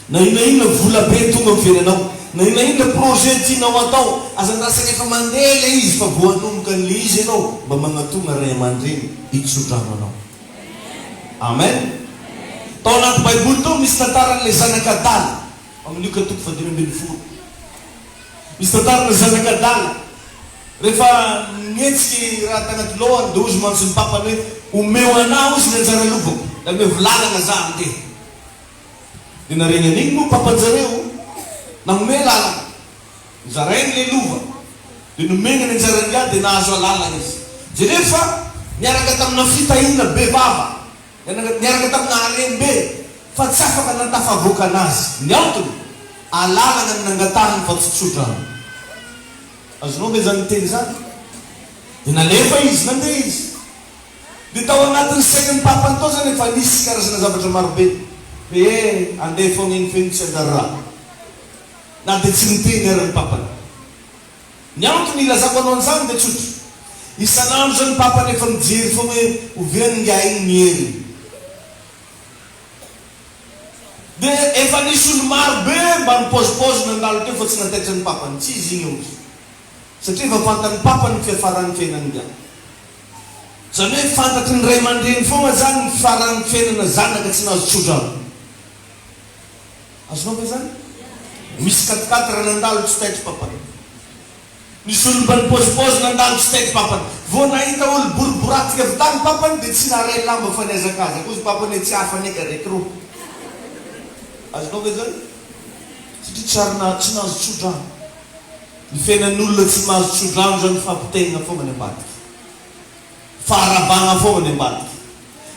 na inona vola be tonga amin'ny fiainanao, na inona projet tianao atao, aza ndrasana efa mandeha le izy fa voanomboka n'le izy ianao mba magnatonga ray aman-dreny hitsodrano anao. Amen. Tao anaty baiboly tao misy tantaran'le zanak'Adala amin'ny Luka 12:12. Misy tantarana zanak'Adala rehefa nietsiky raha tagnaty lohany dia ozy mantso ny papany hoe omeo anao izy ny anjara lovako, da me volalana za andeha. Dia nareny an'igny moa papanjareo nanome lalana, zarainy le lova, dia nomena ny anjarany dia nahazo alalana izy. Jerefa niaraka tamina fitahiana be vava, niaraka tamina harembe, fa tsy afaka natafavoaka anazy. Ny antony alalana ny nangatahany fa tsy tsodrano. Azonao ve zany teny zany? Dia nalefa izy, nandeha izy. Dia tao anatin'ny sain'ny papany tao zany efa nisy karazana zavatra marobe. Hoe andeha foana iny feno tsy andarà. Na dia tsy niteny ary ny papany. Ny antony ilazako anao an'izany dia tsotra. Isan'andro zany papany efa mijery foana hoe oviany ngia iny miery. Dia efa nisy olo marobe mba nipôzipôzy nandalo teo fa tsy nataitra ny papany. Tsy izy igny ozy. Satria efa fantan'ny papany ny fiafaran'ny fiainany ngia. Zany hoe fantatry ny ray aman-dreny foana zany ny fiafaran'ny fiainana zanaka tsy nahazo tsodrano. Azonao ve zany? Misy katikaty raha nandalo tsy taitry papany. Misy olo mba nipôzipôzy nandalo tsy taitry papany. Vao nahita olo boriboratika avy tany papany dia tsy naray lamba fa niazakazaka. Ozy papany tsy hafa neka raiky roa. Azonao ve zany? Satria tsy nahazo tsodrano. Ny fiainan'olona tsy mahazo tsodrano zany fampitehina foana ny ambadiky, faharavana foana ny ambadiky.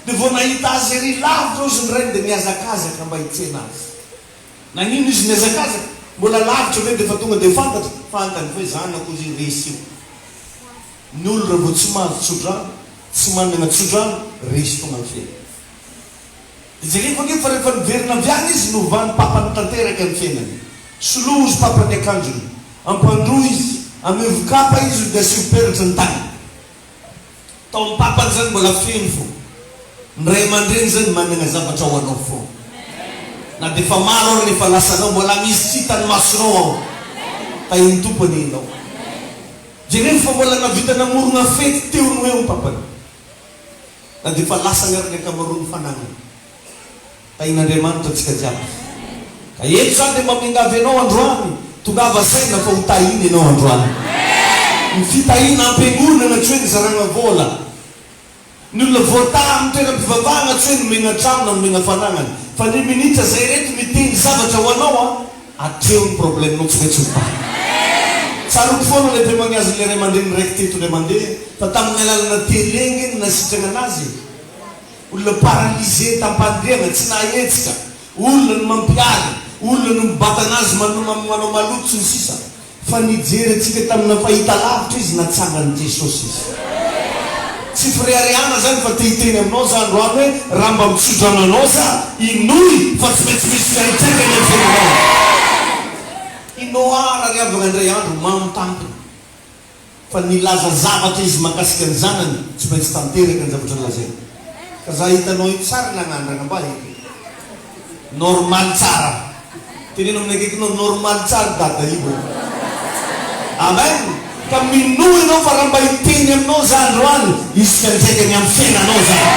Dia vao nahita azy ery lavitra ozy ny rainy dia miazakazaka mba hitsena azy. Nagnino izy miazakazaka? Mbola lavitra ve dia fa tonga dia fantatra? Fantany hoe zanako izy resy io. Ny olo raha vao tsy mahazo tsodrano, tsy manana tsodrano, resy foana ny fiaina. Dia jereko ange fa rehefa niverina avy any izy novany papany tanteraka amin'ny fiainany. Soloa ozy papany akanjony, ampandroa izy, amevokapa izy dia asio peratra ny tany. Tao amin'ny papany zany mbola feno fo. Ny ray aman-dreny zany manana zavatra ho anao fo. Na dia fa maro ary rehefa lasanao mbola misy tsy hitany masonao ao. Tahiny tompony ianao. Jereny fa mbola navita namorona fety teo no eo ny papany. Na dia fa lasany ary ny akamaroany fananany. Tahin'Andriamanitra antsika jiaby. Ka eto zany dia mamingavy ianao androany, tongava saina fa ho tahiny ianao androany. Ny fitahiana am-piangonana tsy hoe ny zarana vola. Ny olona voataha amin'ny toeram-pivavahana tsy hoe nomena trano na nomena fananany, fa ny minitra zay reto miteny zavatra ho anao atreo ny probleminao tsy maintsy mitahy. Tsaroky foana lehibe magnazy le ray aman-dreny raiky teto ray mandeha, fa tamin'ny alalana telenge ny nasitrana anazy. Olona paralysé tampandriana tsy nahetsika, olona ny mampiary, olona ny mibata anazy manao maloto sy ny sisa. fa nijery atsika tamina fahita lavitra izy natsangany Jesosy izy tsy firehareana zany fa tehiteny aminao za androany hoe raha mba mitsodrana anao za inoy fa tsy maintsy misy fiaitsaikany amin'ny fiainanao inoara riavana indray andro mamitampiny fa nilaza zavatra izy mahakasika ny zanany tsy maintsy tanteraka ny zavatra nylazay ka za hitanao io tsara nagnandrana mba normal tsara teneno amin'ny akaikinao normal tsara dada io amen ka minoa ianao fa raha mba hiteny aminao za androany izy fiaitsaikany amin'ny fiainanao zany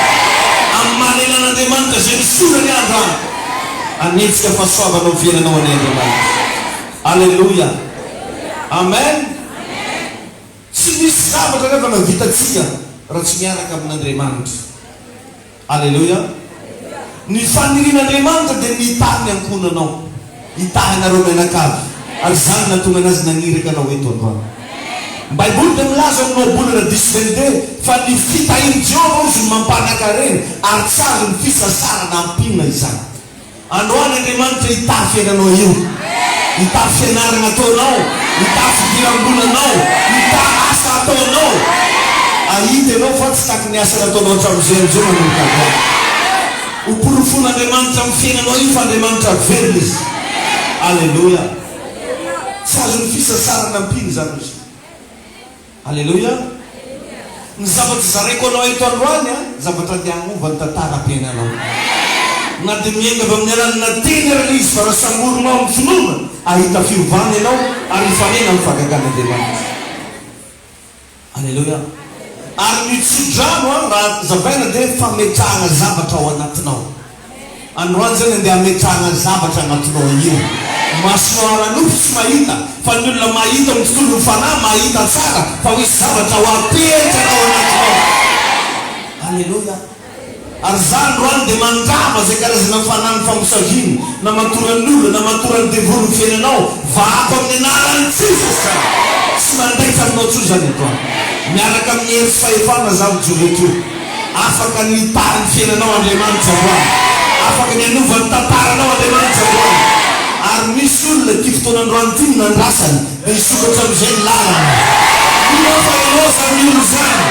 amin'ny manelan'Andriamanitra zay misorany androany anetsika fahasoavanao fiainanao any Andriamanitra alleluia amen tsy misy zavatra rehefa navitatsika raha tsy miaraka amin'Andriamanitra alleluia ny fanirin'Andriamanitra dia nitahiny ankonanao itahinareo menakavy ary zany natonga anazy naniraka anao eto androany Baiboly dia milaza aminao bolana 10:22 fa ny fitahiry Jehovah izy mampanankareny ary tsy azo ny fisasarana ampina izany androany Andriamanitra hitahy fiainanao io hitahy fianarana ataonao hitahy fidiram-bolanao hitahy asa ataonao ahita ianao fa tsy taky ny asa nataonao hatramin'izay am'izay manomboka androany hoporofon'Andriamanitra amin'ny fiainanao io fa Andriamanitra velona izy alleluia tsy azo ny fisasarana ampina zany izy alleluia ny zavatra zaraiko anao eto androany zavatra dia agnova ny tantaram-piainanao na dia miainga avy amin'ny alalana teny raha izy fa raha samoronao amin'ny finoana ahita fiovana ianao ary mifanena amin'ny fahagagan'Andriamanitra alleluia ary mitsodrano raha zavaina dia fametrahana zavatra ao anatinao androany zany andeha hametrahana zavatra anatinao io masonao aranofo tsy mahita fa ny olona mahita amin'ny tontolo ny fanahy mahita tsara fa misy zavatra ho apetraka ao anatinao alleluia ary za androany dia mandrava zay karazana fanahy famosaviany na matoran'olona na matoran'ny devoly ny fiainanao vaako amin'ny anaran'ny Jesosy zany tsy mandaitra aminao tso zany androany miaraka amin'ny hery sy fahefana za mijoreto afaka ny hitahiny fiainanao Andriamanitra androany afaka ny anovany tantaranao Andriamanitra androany ary misy olona ty fotoanandroany ty nandrasany dia hisokatra amin'izay ny lalana inao fa ianao zany olo zany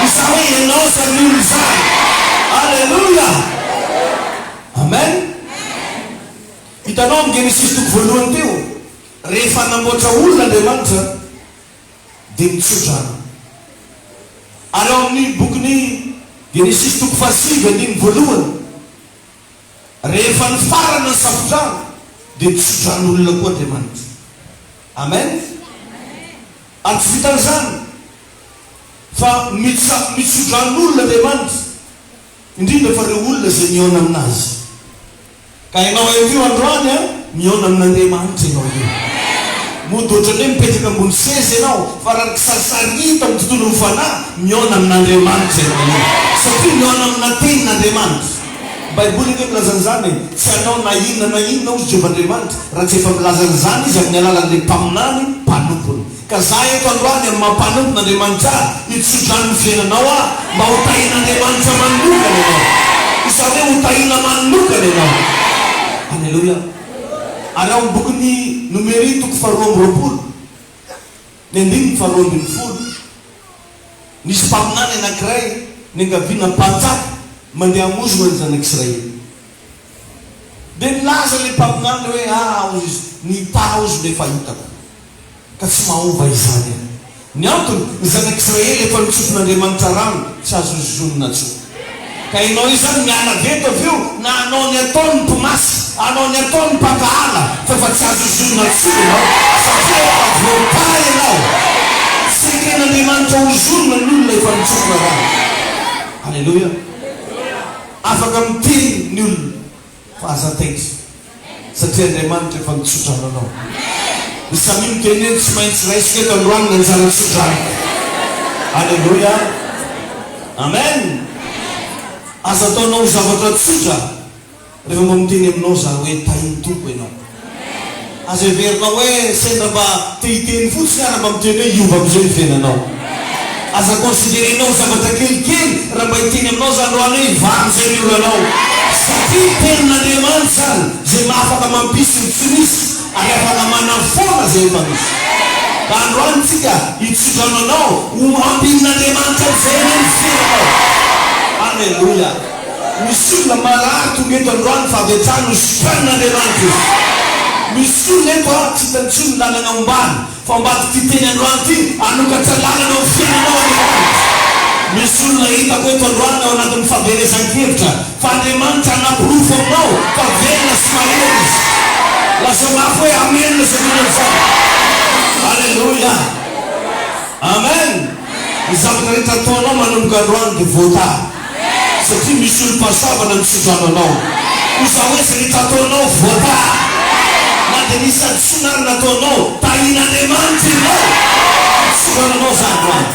isa hoe ianao zany olo zany alleluia amen hitanao amin'ny Genesis toko voalohany teo rehefa namboatra olona Andriamanitra dia mitsodrano ary ao amin'ny bokiny Genesis toko 9 voalohany rehefa ny farana ny safodrano dia mitsodran'olona koa Andriamanitra amen ary tsy vitan'izany fa mitsodran'olona Andriamanitra indrindra fa reo olona zay miona aminazy ka ianao io androany miona amin'Andriamanitra ianao io mody ohatran'hoe mipetraka ambony seza ianao fa raha kisarisarita amin'ny tontolo ny fanahy miona amin'Andriamanitra ianao io satria miona amina tenin'Andriamanitra Baiboly hoe milazan'izany tsy anao na inona ozy Jehovah'Andriamanitra raha tsy efa milazan'izany izy amin'ny alalan'ilay mpaminany mpanompony ka za eto androany amin'ny mampanompon'Andriamanitra hitsodrano ny fiainanao mba hotahin'Andriamanitra manokana ianao isa hoe hotahina manokana ianao alleluia ary ao bokiny Nomery toko 2:20 ny 2:20 nisy mpaminany anankiray ny angaviana mpanjaka mandeha amozona ny zanak'Israely dia milaza ilay mpaminany hoe izy nitaho izy le fahitako ka tsy mahova izany ny antony ny zanak'Israely efa nitsofon'Andriamanitra rano tsy azo zonona tso ka ianao io zany miala veto avy eo na anao ny ataony mpimasy anao ny ataony mpakahala fa efa tsy azo zonona tso ianao satria efa voatay ianao tsy eken'Andriamanitra ho zonona ny olona efa nitsofona rano alleluia afaka miteny ny olona fa aza taitra satria Andriamanitra efa mitsodrano anao ny samy miteny tsy maintsy raisika eto androany ny anjara mitsodrano alleluia amen aza ataonao zavatra tsotra rehefa mba miteny aminao za hoe tahiny tompo ianao aza everinao hoe sendra mba tehiteny fotsiny ara mba miteny hoe iova am'izay ny fiainanao aza considérenao zavatra kelikely raha mba hiteny aminao za androany hoe vary zay mioranao satria tenin'Andriamanitra zany zay mahafaka mampisy ny tsy misy ary afaka manafona zay efa misy androantsika itsodrananao omampin'andriamanitra zay ny firenao. Alleluia. Misy olona marary tonga eto androany fa avy hatrany hositranin'andriamanitra izy. Misy olona eto tsy hitantsy olona lalana ombany fa ambadiky ty teny androany ty anokatra lalana ho fiainanao andriamanitra. Misy olona hitako eto androany ao anatin'ny fahaverezan-kevitra fa andriamanitra anapirofo aminao fa velona sy mahery izy. Lasa mafy hoe amen na savinan'izany. Alleluia. Amen. Ny zavatra rehetra ataonao manomboka androany dia voatà. Satria misy olo mpasavana nitsodrananao. Oza hoe zay rehetra ataonao voatà. Na dia nisy adisonary nataonao tahin'andriamanitra ianao. Nitsodrananao zany androany.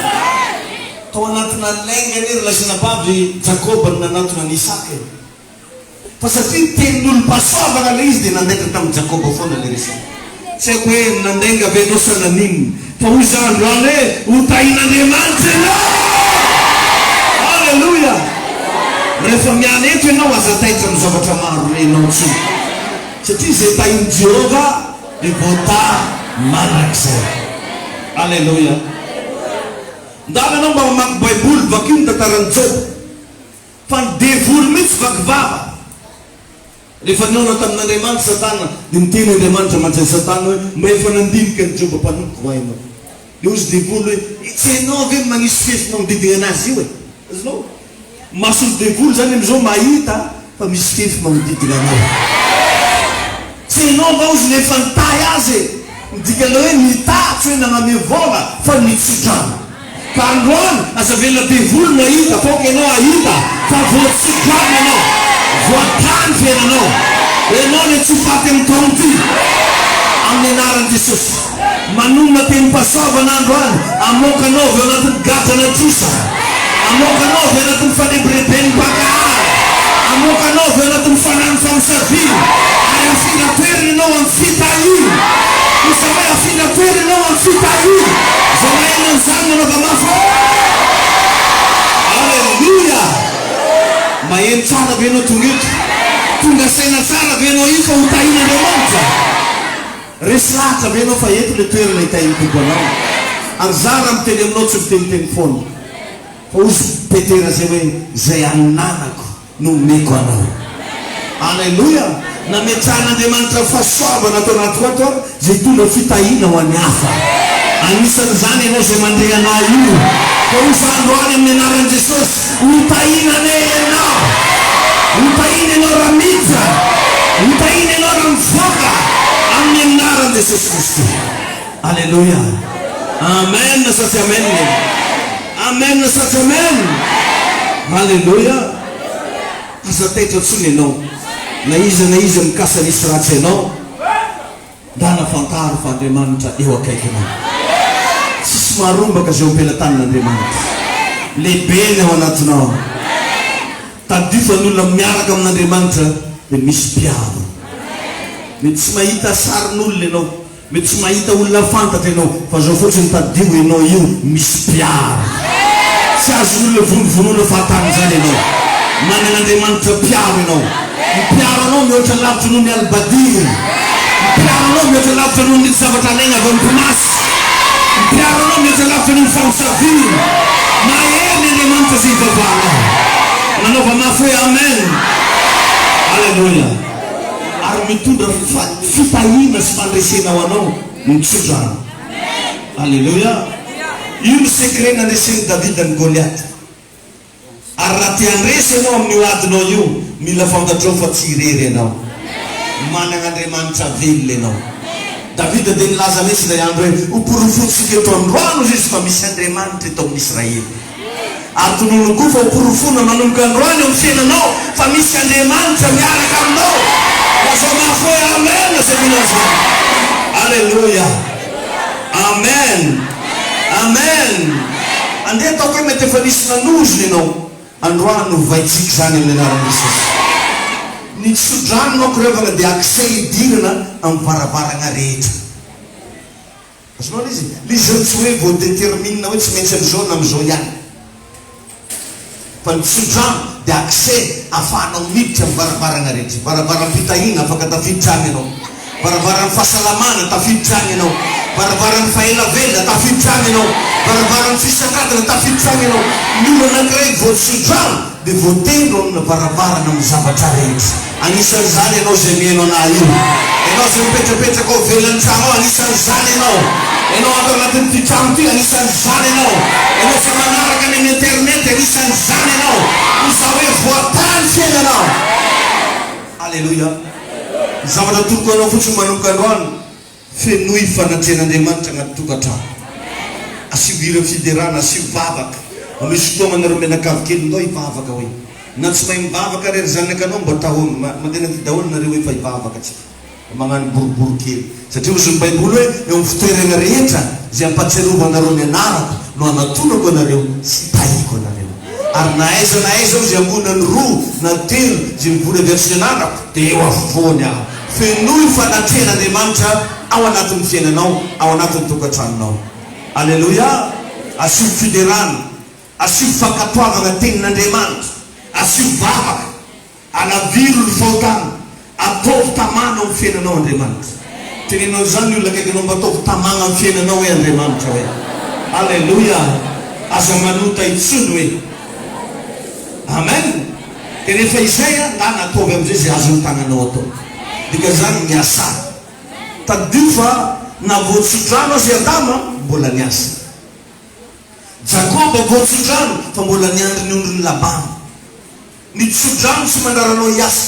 Tao anatina lainga any ry lasina baby Jakoba ny nanatona ny Isaka. Fa satria tenin'olo mpasavana le izy dia nandaitra tamin'ny Jakoba foana le resaka. Tsy haiko hoe nandainga venao sanan'inony fa hoy za androany hoe ho tahin'andriamanitra ianao. Alleluia. Rehefa miana eto ianao aza taitra amin'ny zavatra maro renao tsy. Satria zay tahin'i Jehova dia voatà manak'izay. Alleluia. Ndala anao mba mamaky baiboly vakio ny tantaran'i Job fa ny devoly mihitsy vakivava. Rehefa niona tamin'andriamanitra Satana dia miteny andriamanitra mantsy Satana hoe mba efa nandinika ny Job mpanompo hainao. Dia ozy devoly hoe tsy hainao ave magnisy fefy magnodidina anazy io e. Azonao masony devoly zany amizao mahita fa misy fefy magnodidina anao. Tsy hainao va ozy nefa nitay azy e. Midikana hoe nitatsy hoe naname vola fa nitsodrano. Ka androany aza velona devoly mahita foka ianao ahita fa voatsodrano ianao. Voatany fiainanao. Ianao le tsy faty amin'ny taona ty amin'ny anaran'i Jesosy. Manomana teny mpasavana androany amokanao avy anatin'ny gadana trosa. Amokanao avy anatin'ny fanebireben'ny mpakahary. Amokanao avy anatin'ny fanany famosaviny. Ary afina toerina ianao amin'ny fitahina. Isa hoe afina toerina ianao amin'ny fitahina. Zao mahaina n'izany manova mafy. Alleluia. Maheno tsara ve ianao tonga eto? Tonga saina tsara ve ianao io fa ho tahin'andriamanitra? Resy lahatra ve ianao fa eto le toerana hitahiny tompo anao? Anjara miteny aminao tsy miteniteny foana. Fa ozy petera zay hoe zay ananako no meko anao. Alleluia. Nametrahan'andriamanitra fahasoavana atao anatiko ato zay tondra fitahina ho an'ny hafa. Anisan'izany ianao zay mandeha anay io. Fa ozy androany amin'ny anaran'i Jesosy ho tahinanay ianao. Ho tahina ianao raha miditra. Ho tahina ianao raha mivoaka amin'ny anaran'i Jesosy Kristy. Alleluia. Amen na satsy amen. Amen na satsy amen. Alleluia. Aza taitra tsony ianao. Na iza mikasa nisy ratsy ianao da nafantaro fa Andriamanitra eo akaikinao. Tsisy maharombaka zay ompelantanin'Andriamanitra. Lehibe ny ao anatinao. Tadifa ny olona miaraka amin'Andriamanitra dia misy mpiaro. Mety tsy mahita sarin'olona ianao. Mety tsy mahita olona fantatra ianao fa zao fotsiny tadio ianao io misy mpiaro. Tsy azo olona vonovonoina fahatany zany ianao. Manan'Andriamanitra mpiaro ianao. Mpiaro anao mihoatra lavitra noho ny albadiny. Mpiaro anao mihoatra lavitra noho ny zavatra alaina avy amin'ny mpinasy. Mpiaro anao mihoatra lavitra noho ny famosaviny. Mahery ny Andriamanitra zay ivavahanao. Nanaova mafy hoe amen. Alleluia. Ary mitondra fitahina sy fandresenao anao mitsodrano. Alleluia. Io ny sekret nandresen'i Davida ny Goliath. Ary raha te handresy ianao amin'ny adinao io mila fantatrao fa tsy irery ianao. Manan'Andriamanitra velona ianao. Davida dia nilaza mihitsy ilay andro hoe hoporofontsika eto androano izy fa misy Andriamanitra eto amin'Israely. Ary tonono koa fa hoporofona manomboka androany eo amin'ny fiainanao fa misy Andriamanitra miaraka aminao. Lazao mafy hoe amen na savinazany. Alleluia. Amen. Amen. Andeha ataoko hoe mety efa nisy nanozony ianao. Androany vaitsika zany amin'ny anaran'i Jesosy. Ny tsodranonao korevana dia akse idirana amin'ny varavarana rehetra. Azonao izy? Lizy tsy hoe voadetermine hoe tsy maintsy amizao na amizao ihany. Fa ny tsodrano dia akse ahafahanao miditra amin'ny varavarana rehetra. Varavaram-pitahina afaka tafiditra any ianao. Varavaran'ny fahasalamana tafiditra any ianao. Barabarang fahelavela tafiditra any ianao. Barabarang fisakatana tafiditra any ianao. Ny olona anankiray voatsodrano dia voatendro amina barabarana amin'ny zavatra rehetra. Anisan'izany ianao izay mihaino anahy io. Ianao izay mipetrapetraka ao ivelan'ny trano ao, anisan'izany ianao. Ianao ato anatin'ity trano ity, anisan'izany ianao. Ianao izay manaraka any amin'ny internet, anisan'izany ianao. Izaho hoe voatany fiainanao. Alleluia. Ny zavatra toko anao fotsiny manomboka androany, fenoy fanatren'Andriamanitra anaty tokantrano. Asio hira fiderana, asio vavaka. Misy fotoa manareo menakavy kely ndao hivavaka hoe. Na tsy mahay mivavaka rery zanaka anao mba tahony, mandeha ty daholo nareo hoe fa hivavaka tsika. Magnano boribory kely. Satria ozy ny Baiboly hoe eo amin'ny fitoerana rehetra izay ampatsiarova anareo ny anarako no anatonako anareo sy tahiko anareo. Ary na aiza izy ambonany roa na telo izay mivory avy amin'ny anarako dia eo afovoany aho. Fenoy fanatren'Andriamanitra ao anatin'ny fiainanao, ao anatin'ny tokantranonao. Alleluia. Asio fiderana, asio fankatoavana tenin'Andriamanitra, asio vavaka, anaviro ny fahotana, ataovy tamana amin'ny fiainanao Andriamanitra. Tenenao zany olona akaikinao mba ataovy tamana amin'ny fiainanao hoe Andriamanitra hoe. Alleluia. Aza manota itsony hoe. Amen. Dia rehefa izay da nataovy amin'izay izay azo ny tananao atao. Dika zany miasa. Tadio fa na voatsodrano azy Adama mbola niasa. Jakoba voatsodrano fa mbola niandry ny ondry ny Labana. Ny tsodrano tsy mandaranao hiasa.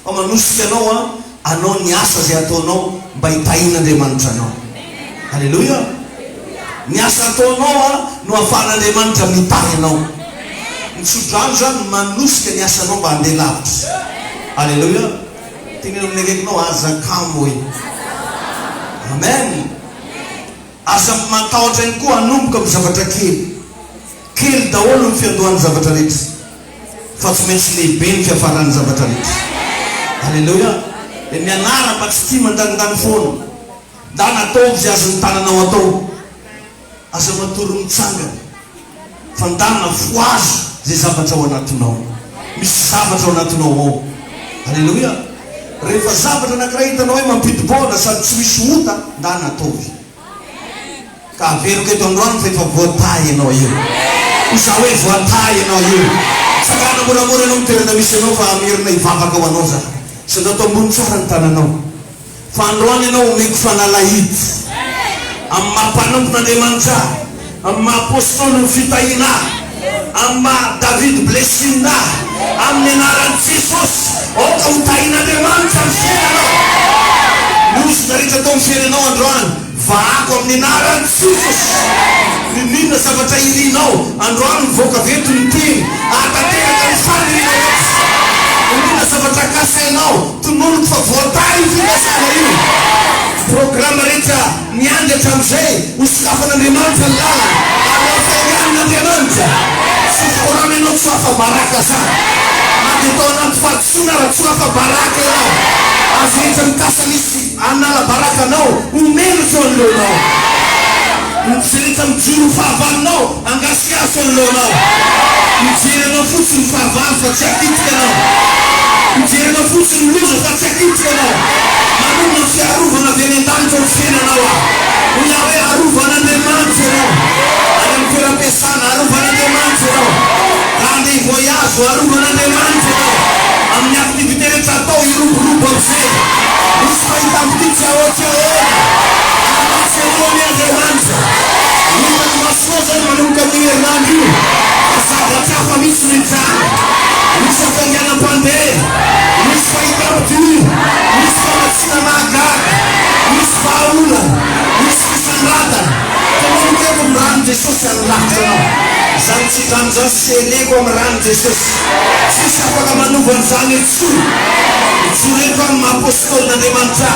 Fa manosika anao anao niasa zay ataonao mba hitahin'Andriamanitra anao. Alleluia. Niasa ataonao no ahafahan'Andriamanitra mitahy anao. Ny tsodrano zany manosika ny asanao mba handeha lavitra. Alleluia. Tenenao amin'ny akaikinao azakamo hoe. Amen. Aza matahotra ihany koa hanomboka amin'ny zavatra kely. Kely daholo ny fiandohan'ny zavatra rehetra. Fa tsy maintsy lehibe ny fiafaran'ny zavatra rehetra. Alleluia. Dia mianara mba tsy tia mandanindany foana. Da nataovy izay azo ny tananao atao. Aza matory mitsangana. Fandana foazo zay zavatra ao anatinao. Misy zavatra ao anatinao ao. Alleluia. Rehefa zavatra anankiray hitanao hoe mampidi-boana sady tsy misy ota, da nataovy. Ka averiko eto androany fa efa voatay ianao io. Izaho hoe voatay ianao io. Sakana moramora ianao mitoerana misy anao fa amerina hivavaka ho anao za. Sady atao ambony tsara ny tananao. Fa androany ianao omeko fanalahity amin'ny mampanompon'Andriamanitra, amin'ny maha-apôstôly ny Fitahiana, amin'ny maha-David blessina, amin'ny anaran'i Jesosy. Oka ho tahin'Andriamanitra ny fiainanao. Nosy na rehetra atao amin'ny fiainanao androany, vaako amin'ny anaran'i Jesosy. Ninona zavatra irinao androany mivoaka veto ny teny atateraka ny fanirianao. Ninona zavatra kasainao tonoloko fa voatay ny finasana io. Programa rehetra miandatra amin'izay hosokafan'Andriamanitra ny lalana ary afaingan'Andriamanitra. Tsy forana ianao tsy afa-baraka zany. Mady atao anaty fatotsona raha tsy afa-baraka ianao. Azy rehetra mikasanisy anala baraka anao omelotra eo alohanao. Mijery mijoro fahavalinao angasiaso alohanao. Mijery anao fotsiny fahavalo fa tsy akitika anao. Mijery anao fotsiny loza fa tsy akitika anao. Manona fiarovana avy any an-danitra ny fiainanao. Hoia hoe arovan'Andriamanitra ianao. Any amin'ny toeram-piasana arovan'Andriamanitra ianao. Raha andeha voyage arovan'Andriamanitra ianao. Amin'ny aktivité rehetra atao iroborobo amin'izay. Misy fahita amin'ny tsy ahoatra ahoana. Anamasy ianao ny Andriamanitra. Hitany masoa zany manomboka amin'ny herinandro io. Fa zavatra hafa misy mijanona. Misy hafainganam-pandeha. Misy fahita amin'ny misy famatsina mahagaga. Misy vahaolana. Misy fisandrantana. Fa manomboka eto amin'ny rano Jesosy anolavitra anao. Zany tsy drano zany sy eleko amin'ny rano Jesosy. Tsisy afaka manovany zany etsony. Mijoreko amin'ny maha-apôstôlin'Andriamanitra.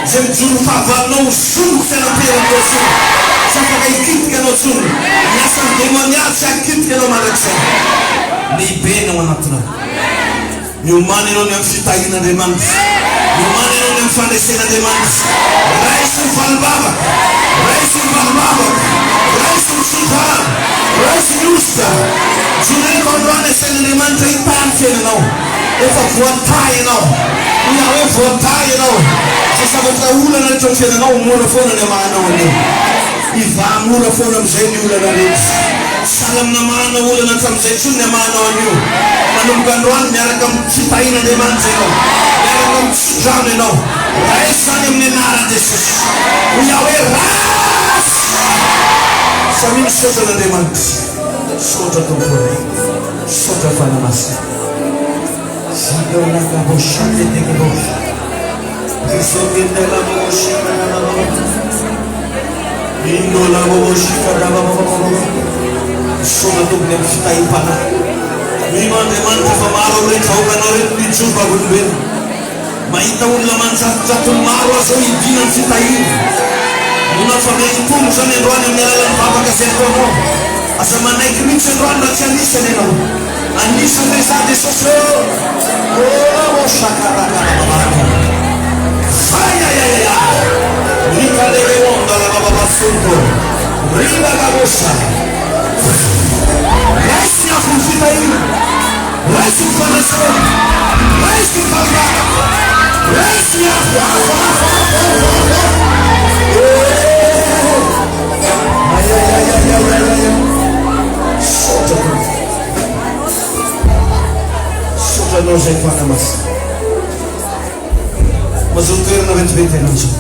Zay mijoro fahavalinao zonoko fianam-peranao tsony. Tsy afaka hikitika anao tsony. Miasa ny demoniady tsy hakitika anao mandrakizay. Lehibe anao anatinao. Miomana ianao ny amin'ny fitahin'Andriamanitra. Miomana ianao ny amin'ny fandraisen'Andriamanitra. Raisy ny valibavaka. Raisy ny valibavaka. Raisy ny sodrano. Raisy ny osika. Joreko androany asain'Andriamanitra hitany fiainanao. Efa voatay ianao. Hoia hoe voatay ianao. Sasabatra olana rehetra ny fiainanao mora foana ny amanao anio. Iva mora foana amin'izay ny olana rehetra. Sahala amina mahana olana hatramin'izay tsy ny amanao anio. Manomboka androany miaraka amin'ny fitahian'Andriamanitra ianao. Miaraka amin'ny fisodrano ianao. Raisy zany amin'ny anaran'i Jesosy. Hoy aho hoe rasy. Saminy sotra an'Andriamanitra. Sotra tompony. Sotra fanamasina. Zadonaga boshande dege bosha. Kisogende la boshika na la boshika. Indo la boshika na la boshika. Sotra tompony amin'ny fitahim-pana. Andriamanitra fa maro rehetra vahoakanao reto mijomba olombelona. Mahita olona manjatony maro azo hidina ny fitahina. Nona fa miaikim-pono zany androany amin'ny alalan'ny vavaka zay ataonao. Asa manaiky mihitsy androany raha tsy anisany ianao. Anisany rehetra Jesosy eo. Shakarakarabaraka. Ayayaya. Rikaleremonda la bababasunto. Riba gabosa. Raisi ako ng fitahina. Raisi ko na sa. Raisi ko na. Raisi ako. Ayayayayayayay. Sotra ko. Sotra no sa ipanamas. Mazuntuir na bente-bente na siya.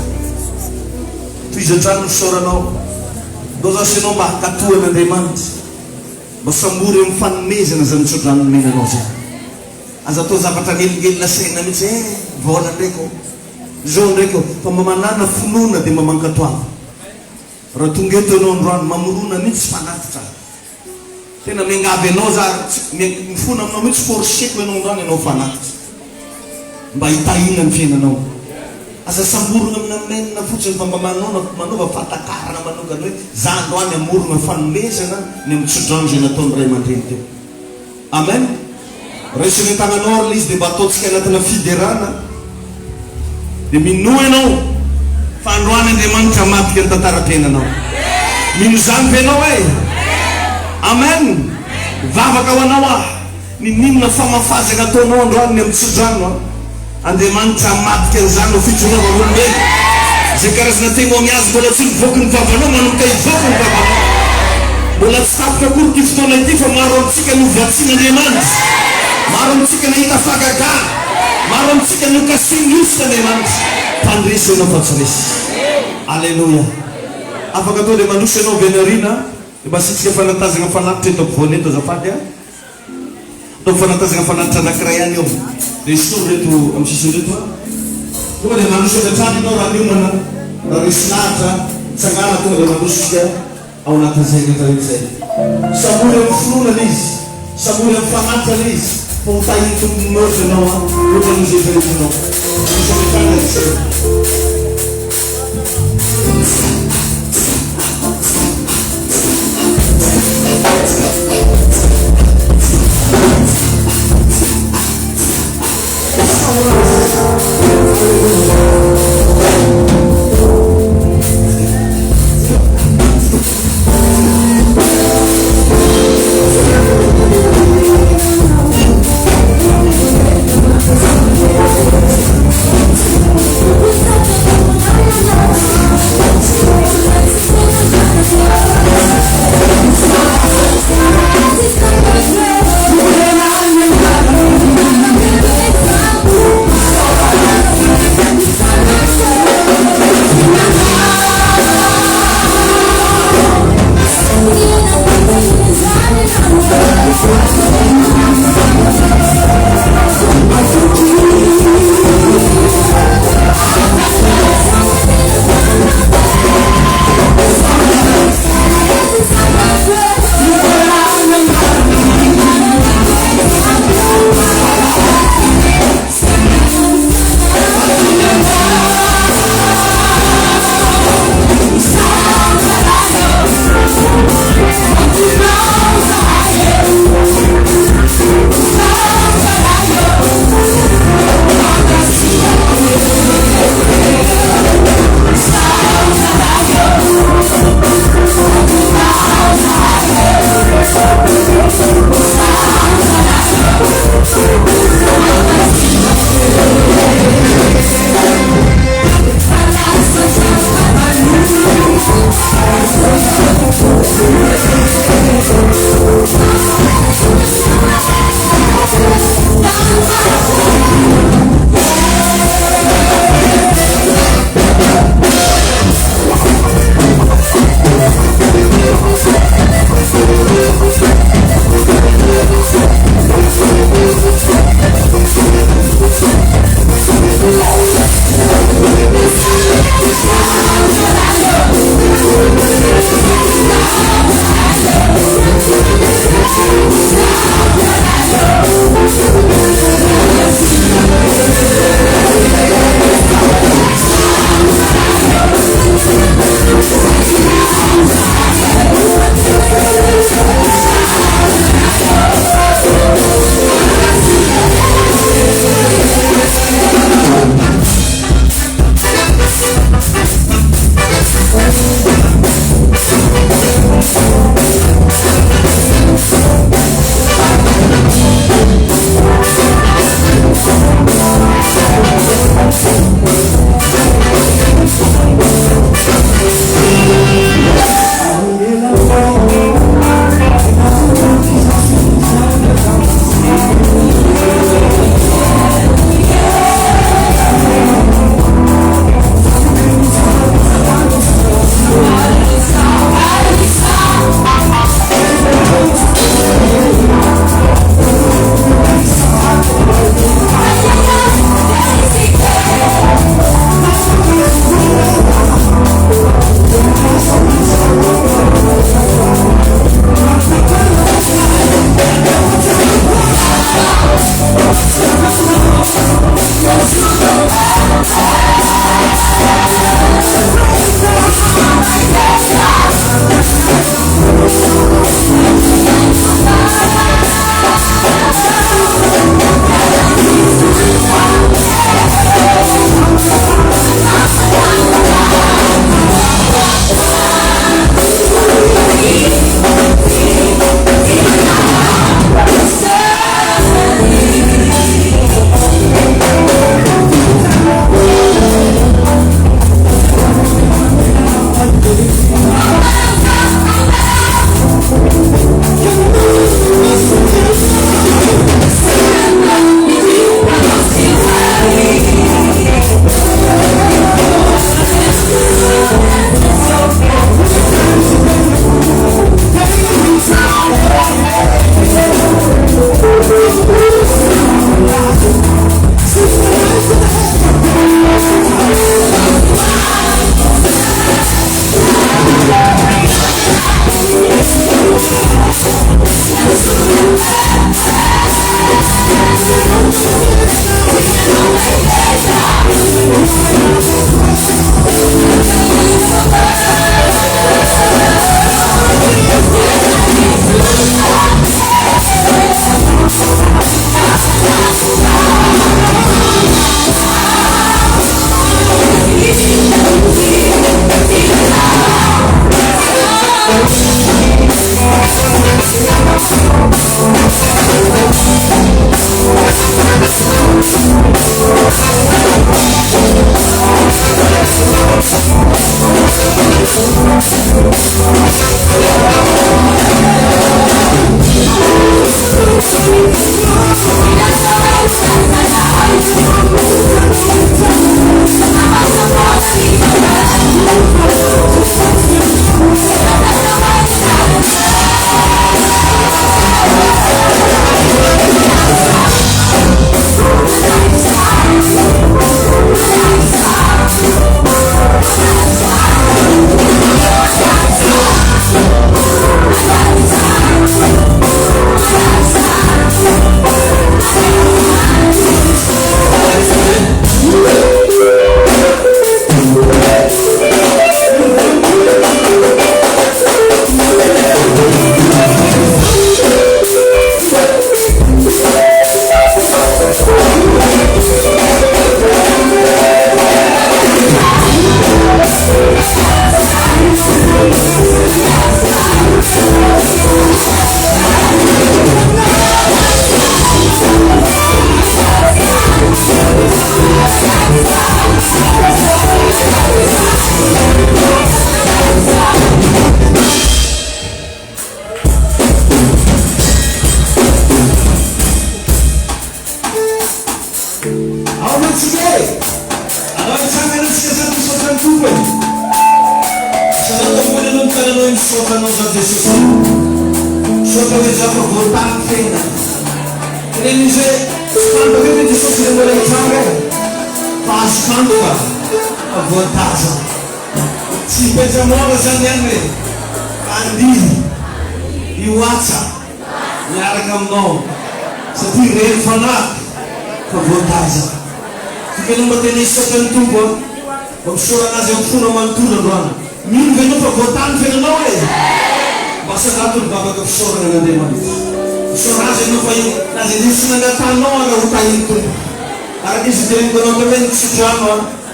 Ito'y dyan fisoranao. Doon sa sinong makatuan ng Andriamanitra. Basta mura yung fanomezana zany tsodrano menanao zay. Aza atao zavatra ngeligely na saina mihitsy vola ndraiky zao ndraiky fa mamanana finoana dia mamankatoava. Raha tonga eto ianao androany mamorona mihitsy fanatitra. Tena miangavy anao za mifona aminao mihitsy forseko ianao androany ianao fanatitra. Mba hitahina ny fiainanao. Asa samborona amina menina fotsiny fa mba manova fatakarana manokana hoe za androany amorona fanomezana ny mitsodrano zay nataony ray aman-dreny teo. Amen. Raisiny tagnanao izy dia mba ataontsika anatina fiderana dia minoa ianao fa androany Andriamanitra matika ny tantara-piainanao. Mino zany ve ianao e? Amen. Vavaka ho anao ah. Ninona famafazana ataonao androany ny mitsodrano Andriamanitra matika an'izany ho fitronava olombelona. Zay karazana tegno miazy mbola tsy mivoaka ny vavanao manomboka hivoaka ny vavanao. Mbola tsy tapitra akory ty fotoana ity fa maro amintsika no vatsian'Andriamanitra. Maro amintsika nahita fagagana. Maro amintsika no kasiniosika Andriamanitra. Mpandresy ianao fa tsy resy. Alleluia. Afaka atao dia manosy ianao venarina dia mba sitsika fanatazana fanatitra eto ampovoany eto azafady a. Atao fanatazana fanatitra anankiray ihany eo. Dia isoro reto amin'ny sisiny reto a. Tonga dia manosy avy hatrany ianao raha miomana raha resy lahatra tsangana tonga dia manosika ao anatin'izay rehetra rehetra izay. Samory amin'ny finoana izy. Samory amin'ny fanatrana izy. Fa ho tahiny tompony meurtre ianao a. Ohatra an'izay rehetra ianao. Manosy avy hatrany izay. We'll be right back.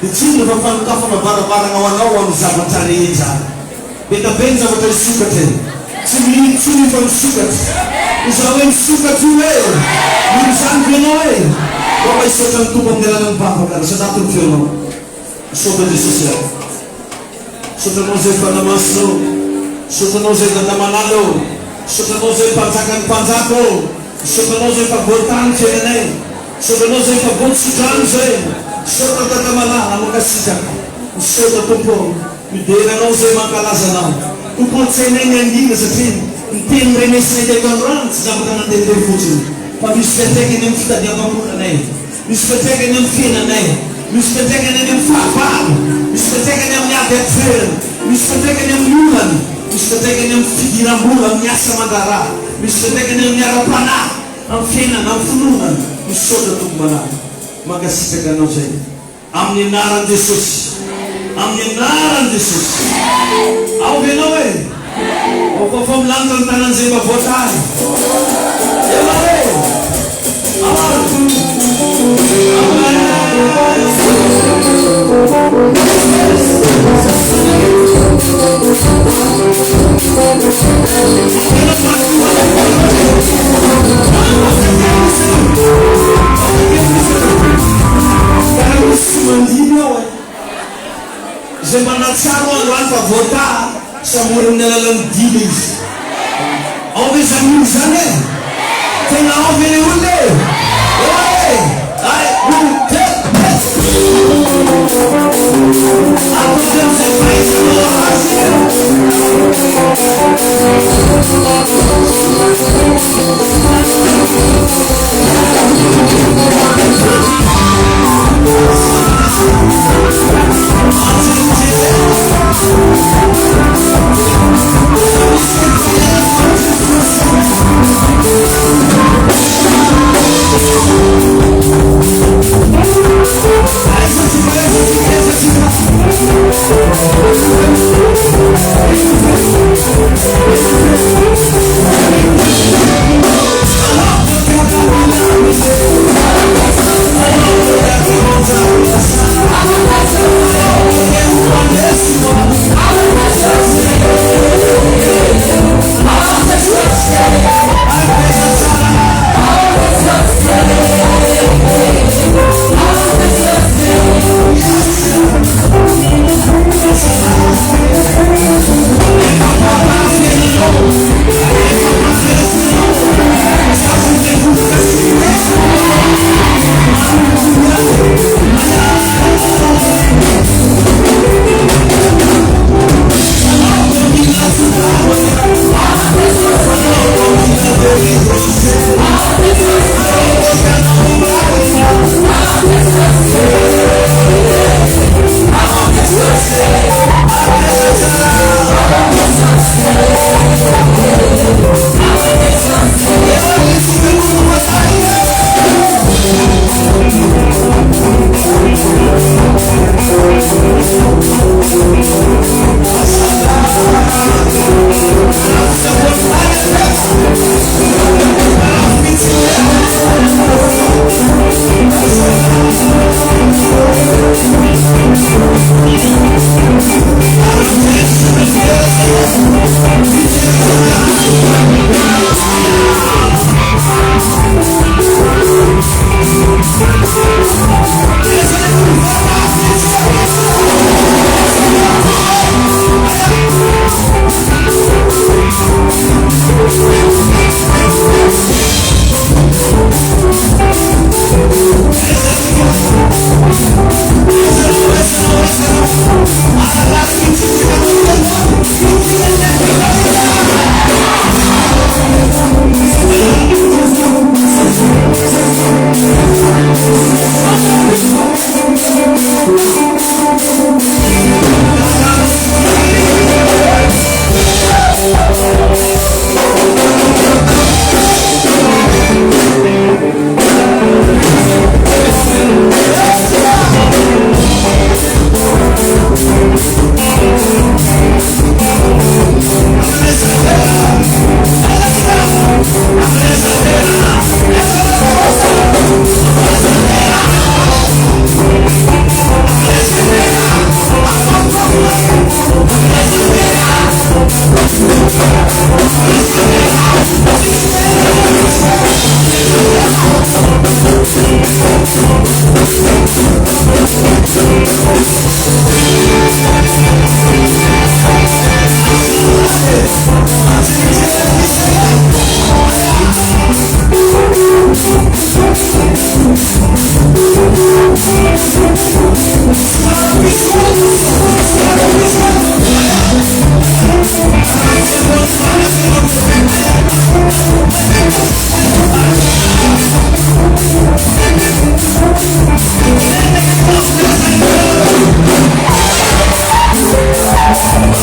Itsino fa fanokafana barabarana ho anao amin'ny zavatra rehetra. Betabe ny zavatra misokatra. Tsy minitsiny fa misokatra. Izaho hoe misokatra io hoe. Mizany ianao hoe. Mba hisotra ny tompo amin'ny alalany bavaka raha sadaty ny feonao. Misotra Jesosy aho. Sotranao zay fanamasinao. Sotranao zay dandamanalo. Sotranao zay mpanjaka ny mpanjako. Sotranao zay mpavoatany fiainanay. Sotranao zay mpavoatsodrano zay. Sotra dandamanala makasitaka. Misotra tompo. Mideranao zay mankalaza anao. Tompo an-tsainay ny angina satria miteny renesinay teko androany tsy zavatra mandehandeha fotsiny. Fa misy fiantraikany amin'ny fitadiavam-ponanay. Misy fiantraikany amin'ny fiainanay. Misy fiantraikany amin'ny fahavalo. Misy fiantraikany amin'ny ady aferiny. Misy fiantraikany amin'ny olany. Misy fiantraikany amin'ny fidiram-bola amin'ny asa mandraraha. Misy fiantraikany amin'ny ara-panahy. Amin'ny fiainana, amin'ny fononana. Misotra tompo manahy. Mankasitraka anao zay. Amin'ny anaran'i Jesosy. Amin'ny anaran'i Jesosy. Ao ianao hoe. Ao fa milanitra ny tanan'izay mba voatany. Ela hoe. Zay manatsaro androany fa voata samora amin'ny alalan'ny dila izy. Ao ve zaniny zany e? Tena ao ve le olona e? Oe! Ay, atao amizay fahaizanao azy. I'm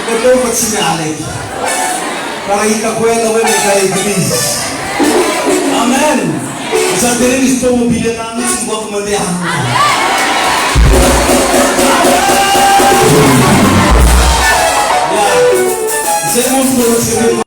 Ito pa sinalay. Para ikakwela mo may ka-iblis. Amen. Sa tirin gusto mo bilang namin sebuah kemuliaan. Ya, saya mau turun sini.